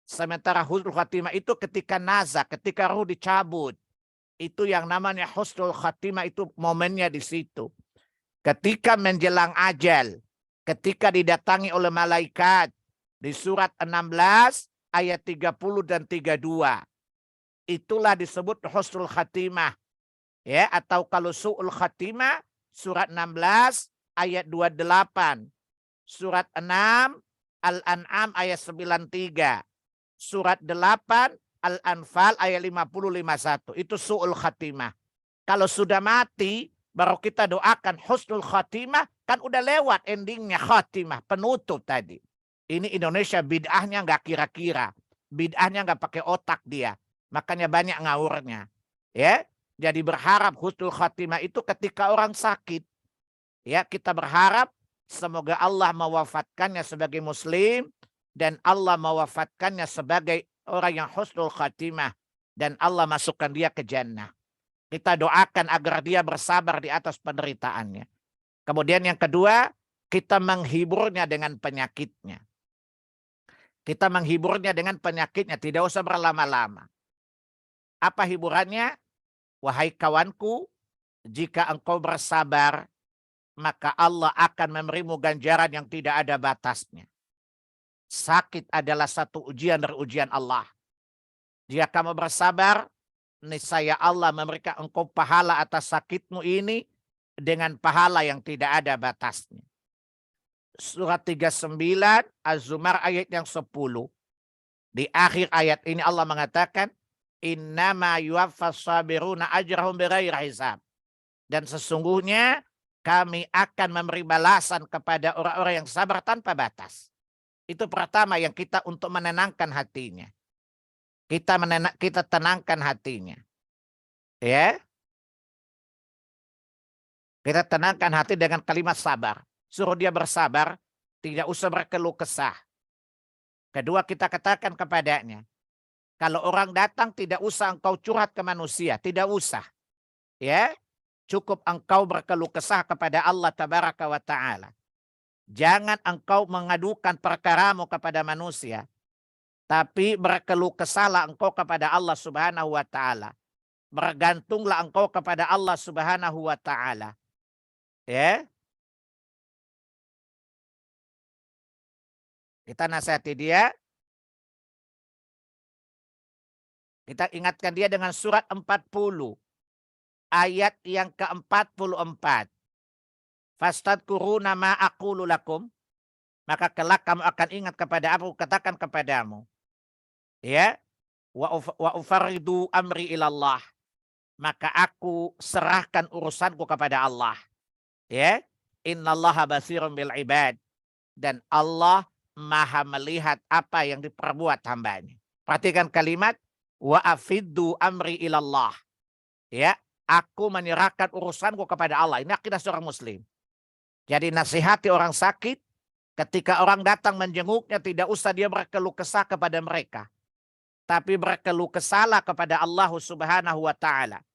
Sementara husnul khatimah itu ketika nazak, ketika ruh dicabut. Itu yang namanya husnul khatimah, itu momennya di situ. Ketika menjelang ajal, ketika didatangi oleh malaikat. Di surat 16 ayat 30 dan 32. Itulah disebut husnul khatimah. Ya, atau kalau su'ul khatimah, surat 16 ayat 28. Surat 6 Al-An'am ayat 93. Surat 8 Al-Anfal ayat 50-51. Itu su'ul khatimah. Kalau sudah mati, baru kita doakan husnul khatimah, kan udah lewat endingnya khatimah, penutup tadi. Ini Indonesia bid'ahnya nggak kira-kira. Bid'ahnya nggak pakai otak dia. Makanya banyak ngawurnya. Ya, jadi berharap husnul khatimah itu ketika orang sakit. Ya, kita berharap semoga Allah mewafatkannya sebagai muslim dan Allah mewafatkannya sebagai orang yang husnul khatimah dan Allah masukkan dia ke jannah. Kita doakan agar dia bersabar di atas penderitaannya. Kemudian yang kedua, kita menghiburnya dengan penyakitnya. Kita menghiburnya dengan penyakitnya, tidak usah berlama-lama. Apa hiburannya? Wahai kawanku, jika engkau bersabar, maka Allah akan memberimu ganjaran yang tidak ada batasnya. Sakit adalah satu ujian dari ujian Allah. Jika kamu bersabar, niscaya Allah memberikan engkau pahala atas sakitmu ini dengan pahala yang tidak ada batasnya. Surat 39 Az-Zumar ayat yang 10. Di akhir ayat ini Allah mengatakan, innama yuwaffas sabiruna ajrahum bighairi hisab. Dan sesungguhnya kami akan memberi balasan kepada orang-orang yang sabar tanpa batas. Itu pertama yang kita untuk menenangkan hatinya. Kita tenangkan hatinya. Ya. Kita tenangkan hati dengan kalimat sabar. Suruh dia bersabar, tidak usah berkeluh kesah. Kedua, kita katakan kepadanya, kalau orang datang tidak usah engkau curhat ke manusia, tidak usah. Ya, cukup engkau berkeluh kesah kepada Allah Tabaraka wa Ta'ala. Jangan engkau mengadukan perkaramu kepada manusia, tapi berkeluh kesahlah engkau kepada Allah Subhanahu wa Ta'ala. Bergantunglah engkau kepada Allah Subhanahu wa Ta'ala. Ya. Kita nasihati dia. Kita ingatkan dia dengan surat 40. Ayat yang ke-44. Fastadkuruna ma aqulu lakum. maka kelak kamu akan ingat kepada aku katakan kepadamu, ya, wa ufaridu amri ilallah, maka aku serahkan urusanku kepada Allah, ya. Innallaha basirun bil ibad, dan Allah maha melihat apa yang diperbuat hambanya. Perhatikan kalimat wa afiddu amri ilallah, ya, aku menyerahkan urusanku kepada Allah. Ini akidah seorang muslim. Jadi nasihati orang sakit, ketika orang datang menjenguknya, tidak usah dia berkeluh kesah kepada mereka, tapi berkeluh kesahlah kepada Allah Subhanahu wa taala.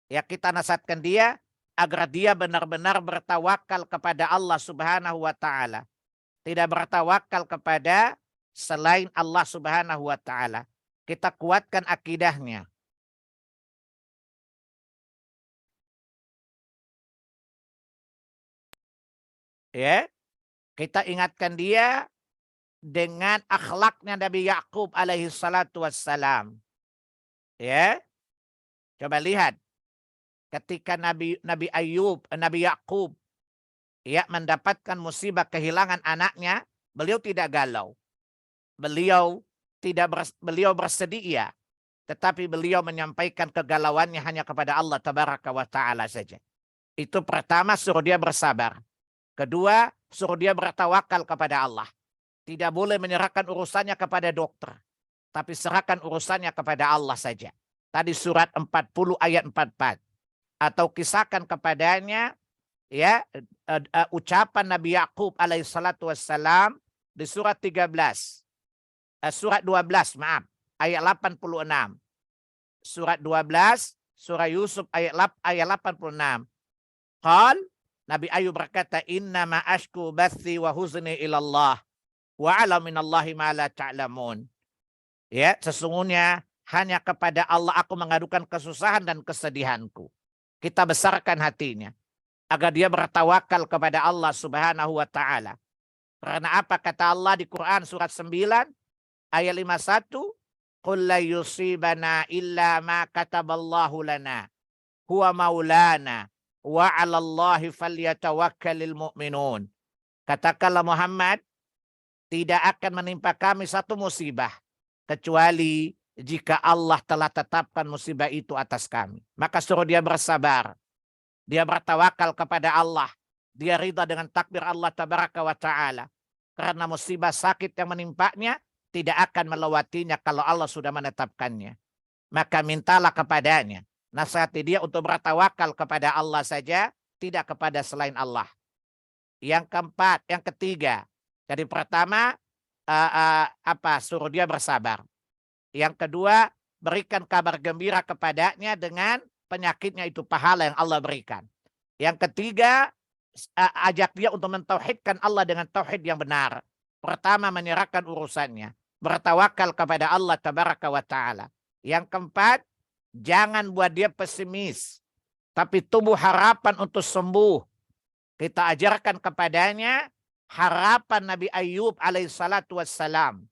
Ya, kita nasihatkan dia agar dia benar-benar bertawakal kepada Allah Subhanahu wa taala. Tidak bertawakal kepada selain Allah Subhanahu wa taala. Kita kuatkan akidahnya. Ya, kita ingatkan dia dengan akhlaknya Nabi Yakub alaihi salatu wassalam. Ya, coba lihat ketika Nabi Yakub, ya, mendapatkan musibah kehilangan anaknya, beliau tidak galau. Beliau bersedia, tetapi beliau menyampaikan kegalauannya hanya kepada Allah tabaraka wa taala saja. Itu pertama, suruh dia bersabar. Kedua, suruh dia bertawakal kepada Allah. Tidak boleh menyerahkan urusannya kepada dokter, tapi serahkan urusannya kepada Allah saja. Tadi surat 40 ayat 44. Atau kisahkan kepadanya, ya, ucapan Nabi Yakub alaihissalatu wassalam di surat 13. Surat 12, maaf, ayat 86. Surat 12, surah Yusuf ayat 86. Qal, Nabi Ayub berkata, innama ashku bathi wa huzni ilallah wa ala minallahi ma la ta'lamun. Ya, sesungguhnya hanya kepada Allah aku mengadukan kesusahan dan kesedihanku. Kita besarkan hatinya agar dia bertawakal kepada Allah Subhanahu wa taala. Karena apa kata Allah di Quran surat 9 ayat 51? Qul la yusibana illa ma kataballahu lana huwa maulana wa 'alallahi falyatawakkalul mu'minun. Katakanlah Muhammad, tidak akan menimpa kami satu musibah kecuali jika Allah telah tetapkan musibah itu atas kami. Maka suruh dia bersabar. Dia bertawakal kepada Allah. Dia ridha dengan takdir Allah tabaraka wa ta'ala. Karena musibah sakit yang menimpanya tidak akan melewatinya kalau Allah sudah menetapkannya. Maka mintalah kepadanya. Nasihati dia untuk bertawakal kepada Allah saja, tidak kepada selain Allah. Yang keempat, yang ketiga. Jadi pertama, suruh dia bersabar. Yang kedua, berikan kabar gembira kepadanya dengan penyakitnya itu, pahala yang Allah berikan. Yang ketiga, ajak dia untuk mentauhidkan Allah dengan tauhid yang benar. Pertama, menyerahkan urusannya, bertawakal kepada Allah tabaraka wa ta'ala. Yang keempat, jangan buat dia pesimis, tapi tumbuh harapan untuk sembuh. Kita ajarkan kepadanya harapan Nabi Ayub alaihissalatu wassalam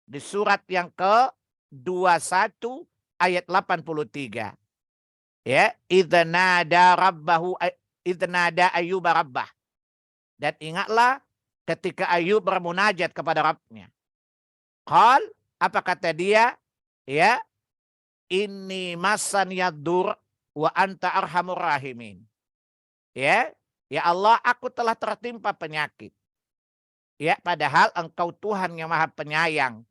di surat yang ke-21 ayat 83. Ya, idnada Ayyub rabbah. Dan ingatlah ketika Ayub bermunajat kepada Rabbnya. Qal, apa kata dia? Ya, inni masaniyad-dur wa anta arhamur rahimin. Ya, ya Allah, aku telah tertimpa penyakit. Ya, padahal Engkau Tuhan yang Maha Penyayang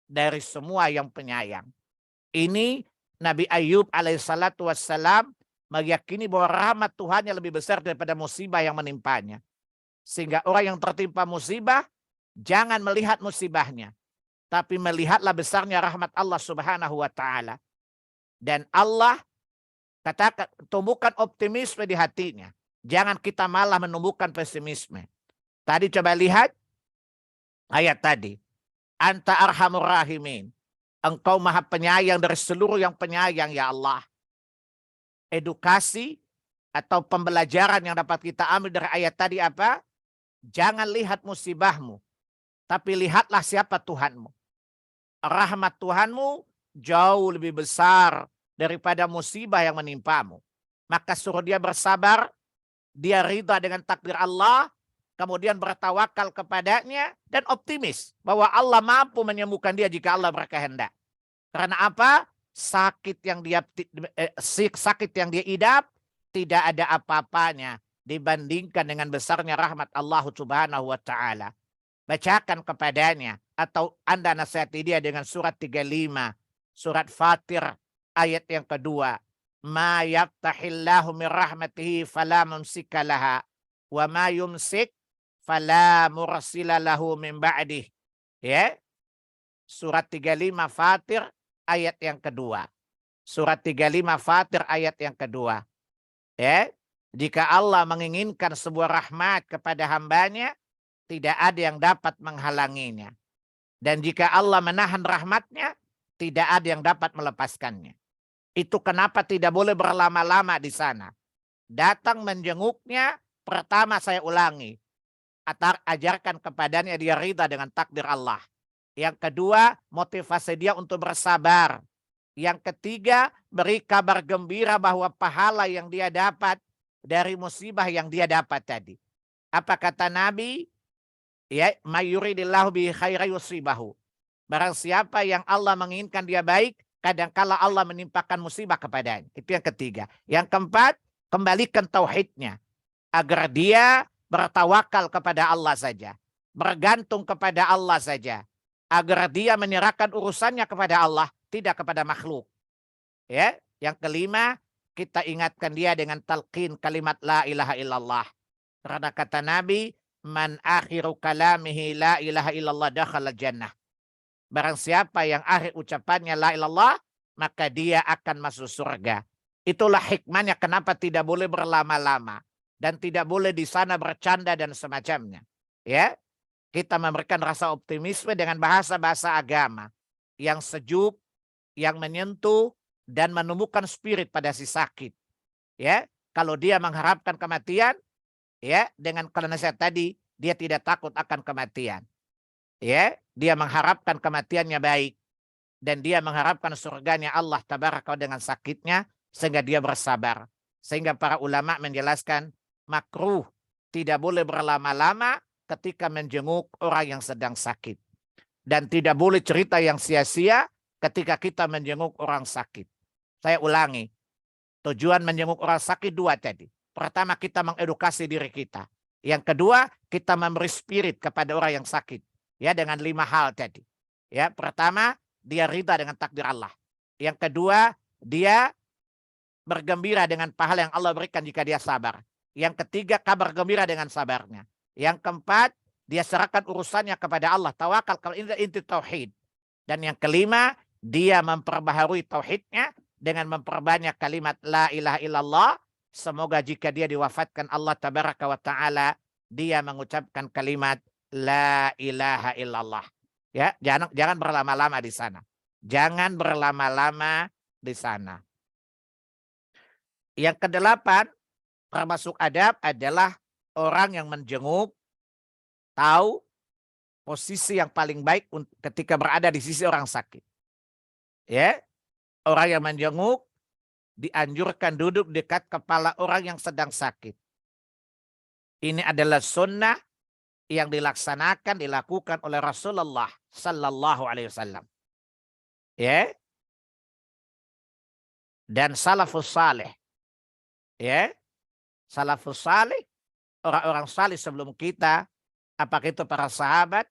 dari semua yang penyayang. Ini Nabi Ayub alaihissalatu wassalam meyakini bahwa rahmat Tuhannya lebih besar daripada musibah yang menimpanya. Sehingga orang yang tertimpa musibah, jangan melihat musibahnya, tapi melihatlah besarnya rahmat Allah Subhanahu wa ta'ala. Dan Allah katakan, tumbuhkan optimisme di hatinya. Jangan kita malah menumbuhkan pesimisme. Tadi coba lihat ayat tadi. Anta arhamur rahimin. Engkau Maha Penyayang dari seluruh yang penyayang, ya Allah. Edukasi atau pembelajaran yang dapat kita ambil dari ayat tadi apa? Jangan lihat musibahmu, tapi lihatlah siapa Tuhanmu. Rahmat Tuhanmu jauh lebih besar daripada musibah yang menimpamu. Maka suruh dia bersabar, dia ridha dengan takdir Allah, kemudian bertawakal kepadanya, dan optimis bahwa Allah mampu menyembuhkan dia jika Allah berkehendak. Karena apa? Sakit yang dia idap tidak ada apa-apanya dibandingkan dengan besarnya rahmat Allah Subhanahu wa taala. Bacakan kepadanya atau Anda nasihati dia dengan surat 35, surat Fatir ayat yang kedua. Ma yaftahillahu min rahmatihi fala mumsika laha wa ma yumsik fala mursila lahu min ba'dih. Ya. Surat 35 Fatir ayat yang kedua. Surat 35 Fatir ayat yang kedua. Ya. Jika Allah menginginkan sebuah rahmat kepada hambanya, tidak ada yang dapat menghalanginya. Dan jika Allah menahan rahmatnya, tidak ada yang dapat melepaskannya. Itu kenapa tidak boleh berlama-lama di sana. Datang menjenguknya, pertama saya ulangi. Ajarkan kepadanya dia ridha dengan takdir Allah. Yang kedua, motivasi dia untuk bersabar. Yang ketiga, beri kabar gembira bahwa pahala yang dia dapat dari musibah yang dia dapat tadi. Apa kata Nabi? Ya, mayuridillahu bi khairi yusibahu. Barang siapa yang Allah menginginkan dia baik, kadangkala Allah menimpakan musibah kepadanya. Itu yang ketiga. Yang keempat, kembalikan tauhidnya agar dia bertawakal kepada Allah saja, bergantung kepada Allah saja, agar dia menyerahkan urusannya kepada Allah, tidak kepada makhluk. Ya, yang kelima, kita ingatkan dia dengan talqin kalimat la ilaha illallah. Karena kata Nabi, man akhiru kalamihi la ilaha illallah dakhala jannah. Barang siapa yang akhir ucapannya la ilallah, maka dia akan masuk surga. Itulah hikmahnya kenapa tidak boleh berlama-lama. Dan tidak boleh di sana bercanda dan semacamnya. Ya, kita memberikan rasa optimisme dengan bahasa-bahasa agama. Yang sejuk, yang menyentuh, dan menumbuhkan spirit pada si sakit. Ya, kalau dia mengharapkan kematian, ya, dengan kalau nasihat tadi, dia tidak takut akan kematian. Ya, dia mengharapkan kematiannya baik dan dia mengharapkan surganya Allah tabaraka dengan sakitnya sehingga dia bersabar. Sehingga para ulama menjelaskan makruh tidak boleh berlama-lama ketika menjenguk orang yang sedang sakit. Dan tidak boleh cerita yang sia-sia ketika kita menjenguk orang sakit. Saya ulangi, tujuan menjenguk orang sakit dua tadi. Pertama, kita mengedukasi diri kita. Yang kedua, kita memberi spirit kepada orang yang sakit. Ya, dengan 5 hal tadi. Ya, pertama, dia ridha dengan takdir Allah. Yang kedua, dia bergembira dengan pahala yang Allah berikan jika dia sabar. Yang ketiga, kabar gembira dengan sabarnya. Yang keempat, dia serahkan urusannya kepada Allah. Tawakal kalau ini inti tauhid. Dan yang kelima, dia memperbaharui tauhidnya dengan memperbanyak kalimat la ilaha illallah. Semoga jika dia diwafatkan Allah tabaraka wa ta'ala, dia mengucapkan kalimat la ilaha illallah. Ya, jangan berlama-lama di sana. Jangan berlama-lama di sana. Yang kedelapan, termasuk adab adalah orang yang menjenguk tahu posisi yang paling baik ketika berada di sisi orang sakit. Ya, orang yang menjenguk dianjurkan duduk dekat kepala orang yang sedang sakit. Ini adalah sunnah yang dilakukan oleh Rasulullah Sallallahu Alaihi Wasallam. Ya, dan salafus saleh. Ya, salafus saleh, orang-orang saleh sebelum kita, apakah itu para sahabat,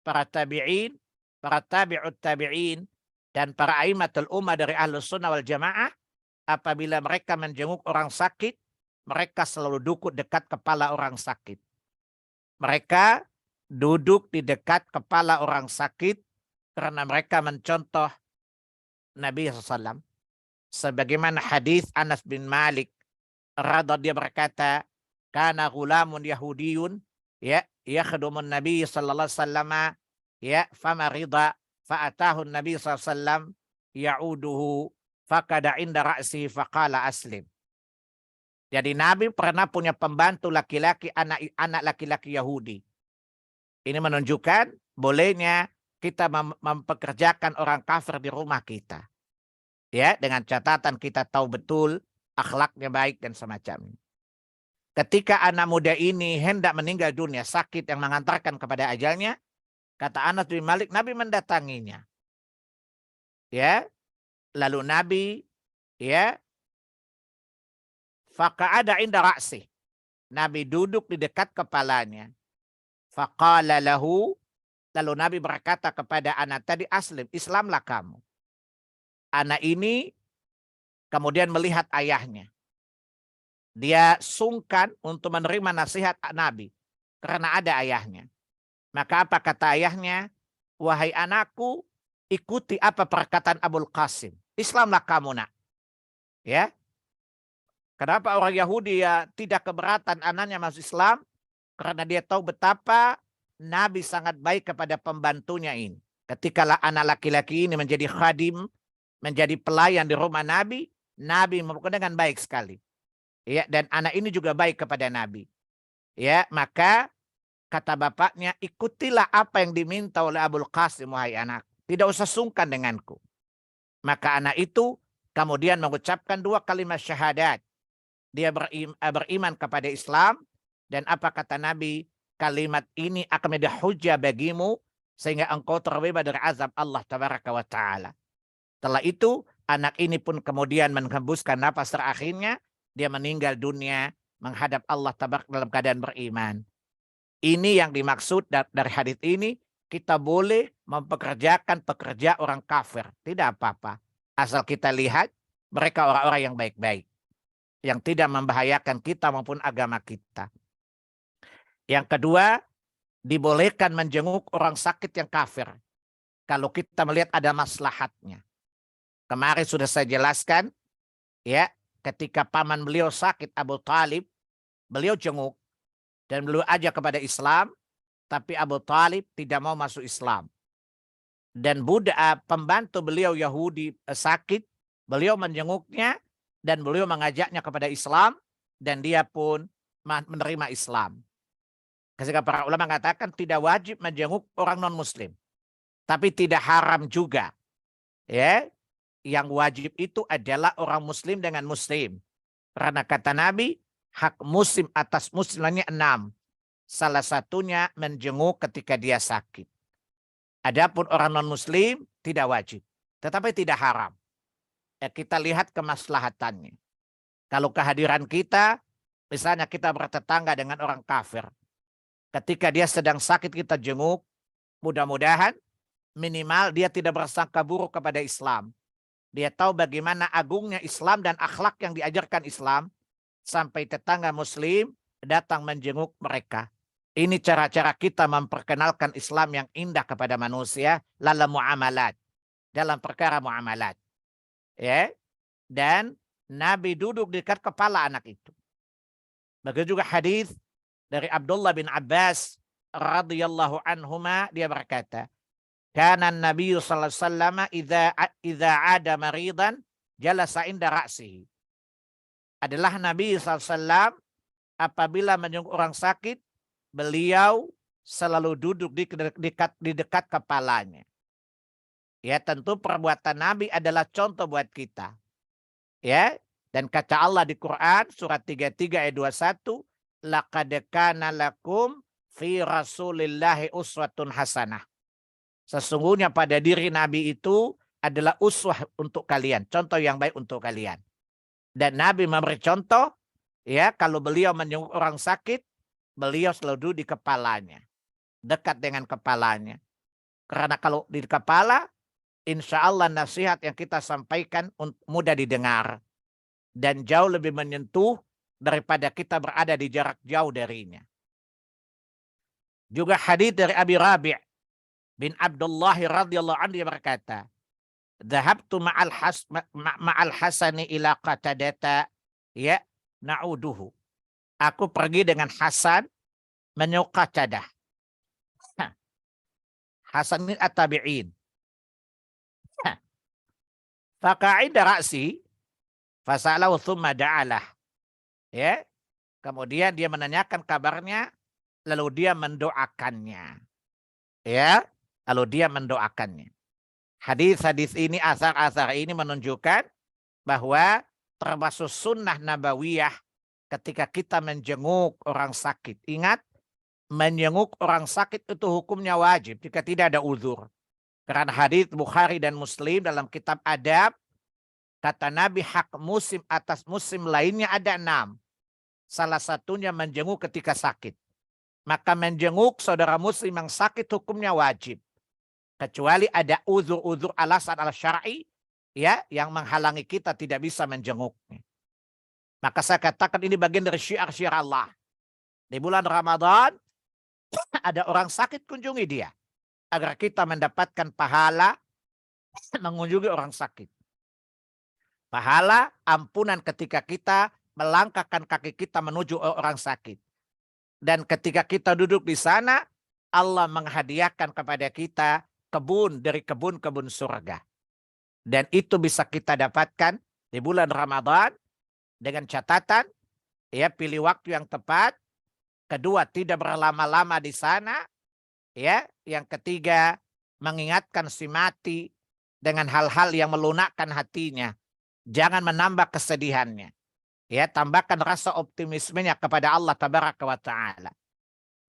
para tabi'in, para tabi'ut tabi'in, dan para aimatul ummah dari ahlus sunnah wal jamaah, apabila mereka menjenguk orang sakit, mereka selalu duduk dekat kepala orang sakit. Mereka duduk di dekat kepala orang sakit karena mereka mencontoh Nabi SAW. Sebagaimana hadis Anas bin Malik radhiyallahu dia berkata, kana ghulamun yahudiyun ya yakhdumun Nabi sallallahu alaihi wasallam ya fama ridha fa atahu Nabi sallallahu alaihi wasallam ya'uduhu faqada inda ra'si faqala aslim. Jadi Nabi pernah punya pembantu laki-laki, anak laki-laki Yahudi. Ini menunjukkan bolehnya kita mempekerjakan orang kafir di rumah kita. Ya, dengan catatan kita tahu betul akhlaknya baik dan semacamnya. ketika anak muda ini hendak meninggal dunia, sakit yang mengantarkan kepada ajalnya, kata Anas bin Malik, Nabi mendatanginya. Ya, lalu Nabi faqa'ada inda ra'sih. Nabi duduk di dekat kepalanya. Faqala lahu, lalu Nabi berkata kepada anak tadi, aslim, Islamlah kamu. Anak ini kemudian melihat ayahnya. Dia sungkan untuk menerima nasihat Nabi karena ada ayahnya. Maka apa kata ayahnya? Wahai anakku, ikuti apa perkataan Abul Qasim. Islamlah kamu, nak. Ya. Kenapa orang Yahudi ya tidak keberatan anaknya masuk Islam? Karena dia tahu betapa Nabi sangat baik kepada pembantunya ini. Ketika anak laki-laki ini menjadi khadim, menjadi pelayan di rumah Nabi, Nabi memperlakukan dengan baik sekali. Ya, dan anak ini juga baik kepada Nabi. Ya, maka kata bapaknya, ikutilah apa yang diminta oleh Abul Qasim, wahai anak. Tidak usah sungkan denganku. Maka anak itu kemudian mengucapkan 2 kalimat syahadat. Dia beriman kepada Islam. Dan apa kata Nabi? Kalimat ini akan menjadi hujah bagimu sehingga engkau terbebas dari azab Allah tabaraka wa ta'ala. Setelah itu anak ini pun kemudian menghembuskan nafas terakhirnya. Dia meninggal dunia menghadap Allah tabaraka dalam keadaan beriman. Ini yang dimaksud dari hadis ini. Kita boleh mempekerjakan pekerja orang kafir. Tidak apa-apa. Asal kita lihat mereka orang-orang yang baik-baik. Yang tidak membahayakan kita maupun agama kita. Yang kedua, dibolehkan menjenguk orang sakit yang kafir. Kalau kita melihat ada maslahatnya. Kemarin sudah saya jelaskan, ya, ketika paman beliau sakit, Abu Talib, beliau jenguk. Dan beliau ajak kepada Islam, tapi Abu Talib tidak mau masuk Islam. Dan pembantu beliau Yahudi sakit, beliau menjenguknya, dan beliau mengajaknya kepada Islam, dan dia pun menerima Islam. Ketika para ulama mengatakan tidak wajib menjenguk orang non-muslim. Tapi tidak haram juga. Ya, yang wajib itu adalah orang muslim dengan muslim. Karena kata Nabi, hak muslim atas muslim lainnya 6. Salah satunya menjenguk ketika dia sakit. Adapun orang non-muslim tidak wajib. Tetapi tidak haram. Ya, kita lihat kemaslahatannya. Kalau kehadiran kita, misalnya kita bertetangga dengan orang kafir. Ketika dia sedang sakit kita jenguk, mudah-mudahan minimal dia tidak bersangka buruk kepada Islam. Dia tahu bagaimana agungnya Islam dan akhlak yang diajarkan Islam. Sampai tetangga muslim datang menjenguk mereka. Ini cara-cara kita memperkenalkan Islam yang indah kepada manusia dalam muamalat. Dalam perkara muamalat. Ya. Dan Nabi duduk di dekat kepala anak itu. Begitu juga hadis dari Abdullah bin Abbas radhiyallahu anhuma, dia berkata, "Kana Nabi sallallahu alaihi wasallam idza ada maridan jalasa inda ra'sihi." Adalah Nabi SAW apabila menjenguk orang sakit, beliau selalu duduk di dekat kepalanya. Ya, tentu perbuatan Nabi adalah contoh buat kita. Ya, dan kata Allah di Quran surat 33 ayat 21, laqad kana lakum fi Rasulillahi uswatun hasanah. Sesungguhnya pada diri Nabi itu adalah uswah untuk kalian, contoh yang baik untuk kalian. Dan Nabi memberi contoh, ya, kalau beliau menjenguk orang sakit, beliau selalu duduk di kepalanya, dekat dengan kepalanya. Karena kalau di kepala, insya Allah nasihat yang kita sampaikan mudah didengar dan jauh lebih menyentuh daripada kita berada di jarak jauh darinya. Juga hadis dari Abi Rabi' bin Abdullah radhiyallahu anhu berkata, "Dhahabtu ma'al Hasani ila Qatadata ya na'uduhu." Aku pergi dengan Hasan menyuk Qatadah. Hasan ini at-tabi'in. Faqa'ida ra'si fasalahu thumma da'alah. Ya. Kemudian dia menanyakan kabarnya, lalu dia mendoakannya. Ya, lalu dia mendoakannya. Hadis-hadis ini, asar-asar ini menunjukkan bahwa termasuk sunnah nabawiyah ketika kita menjenguk orang sakit. Ingat, menjenguk orang sakit itu hukumnya wajib jika tidak ada uzur. Karena hadits Bukhari dan Muslim dalam kitab adab, kata Nabi, hak muslim atas muslim lainnya ada 6. Salah satunya menjenguk ketika sakit. Maka menjenguk saudara muslim yang sakit hukumnya wajib. Kecuali ada uzur-uzur alasan al-syar'i ya, yang menghalangi kita tidak bisa menjenguknya. Maka saya katakan ini bagian dari syiar-syiar Allah. Di bulan Ramadan ada orang sakit, kunjungi dia. Agar kita mendapatkan pahala mengunjungi orang sakit. Pahala ampunan ketika kita melangkahkan kaki kita menuju orang sakit. Dan ketika kita duduk di sana, Allah menghadiahkan kepada kita kebun dari kebun-kebun surga. Dan itu bisa kita dapatkan di bulan Ramadan dengan catatan, ya, pilih waktu yang tepat. Kedua, tidak berlama-lama di sana. Ya, yang ketiga, mengingatkan si mati dengan hal-hal yang melunakkan hatinya. Jangan menambah kesedihannya. Ya, tambahkan rasa optimismenya kepada Allah Tabaraka wa Ta'ala.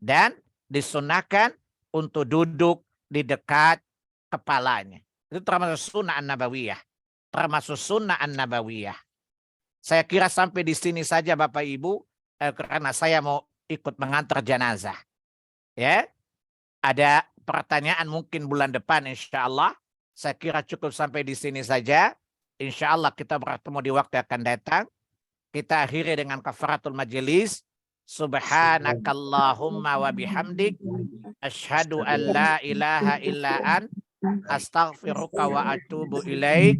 Dan disunahkan untuk duduk di dekat kepalanya. Itu termasuk sunnah an-nabawiyah. Termasuk sunnah an-nabawiyah. Saya kira sampai di sini saja Bapak Ibu, karena saya mau ikut mengantar jenazah. Ya, ada pertanyaan mungkin bulan depan insya Allah. Saya kira cukup sampai di sini saja. Insya Allah kita bertemu di waktu yang akan datang. Kita akhiri dengan kafaratul majelis. Subhanakallahumma wa bihamdik. Ashhadu an la ilaha illa an. Astaghfiruka wa atubu ilaik.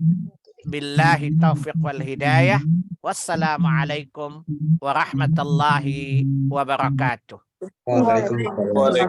Billahi taufiq wal hidayah. Wassalamualaikum warahmatullahi wabarakatuh. Waalaikumsalam.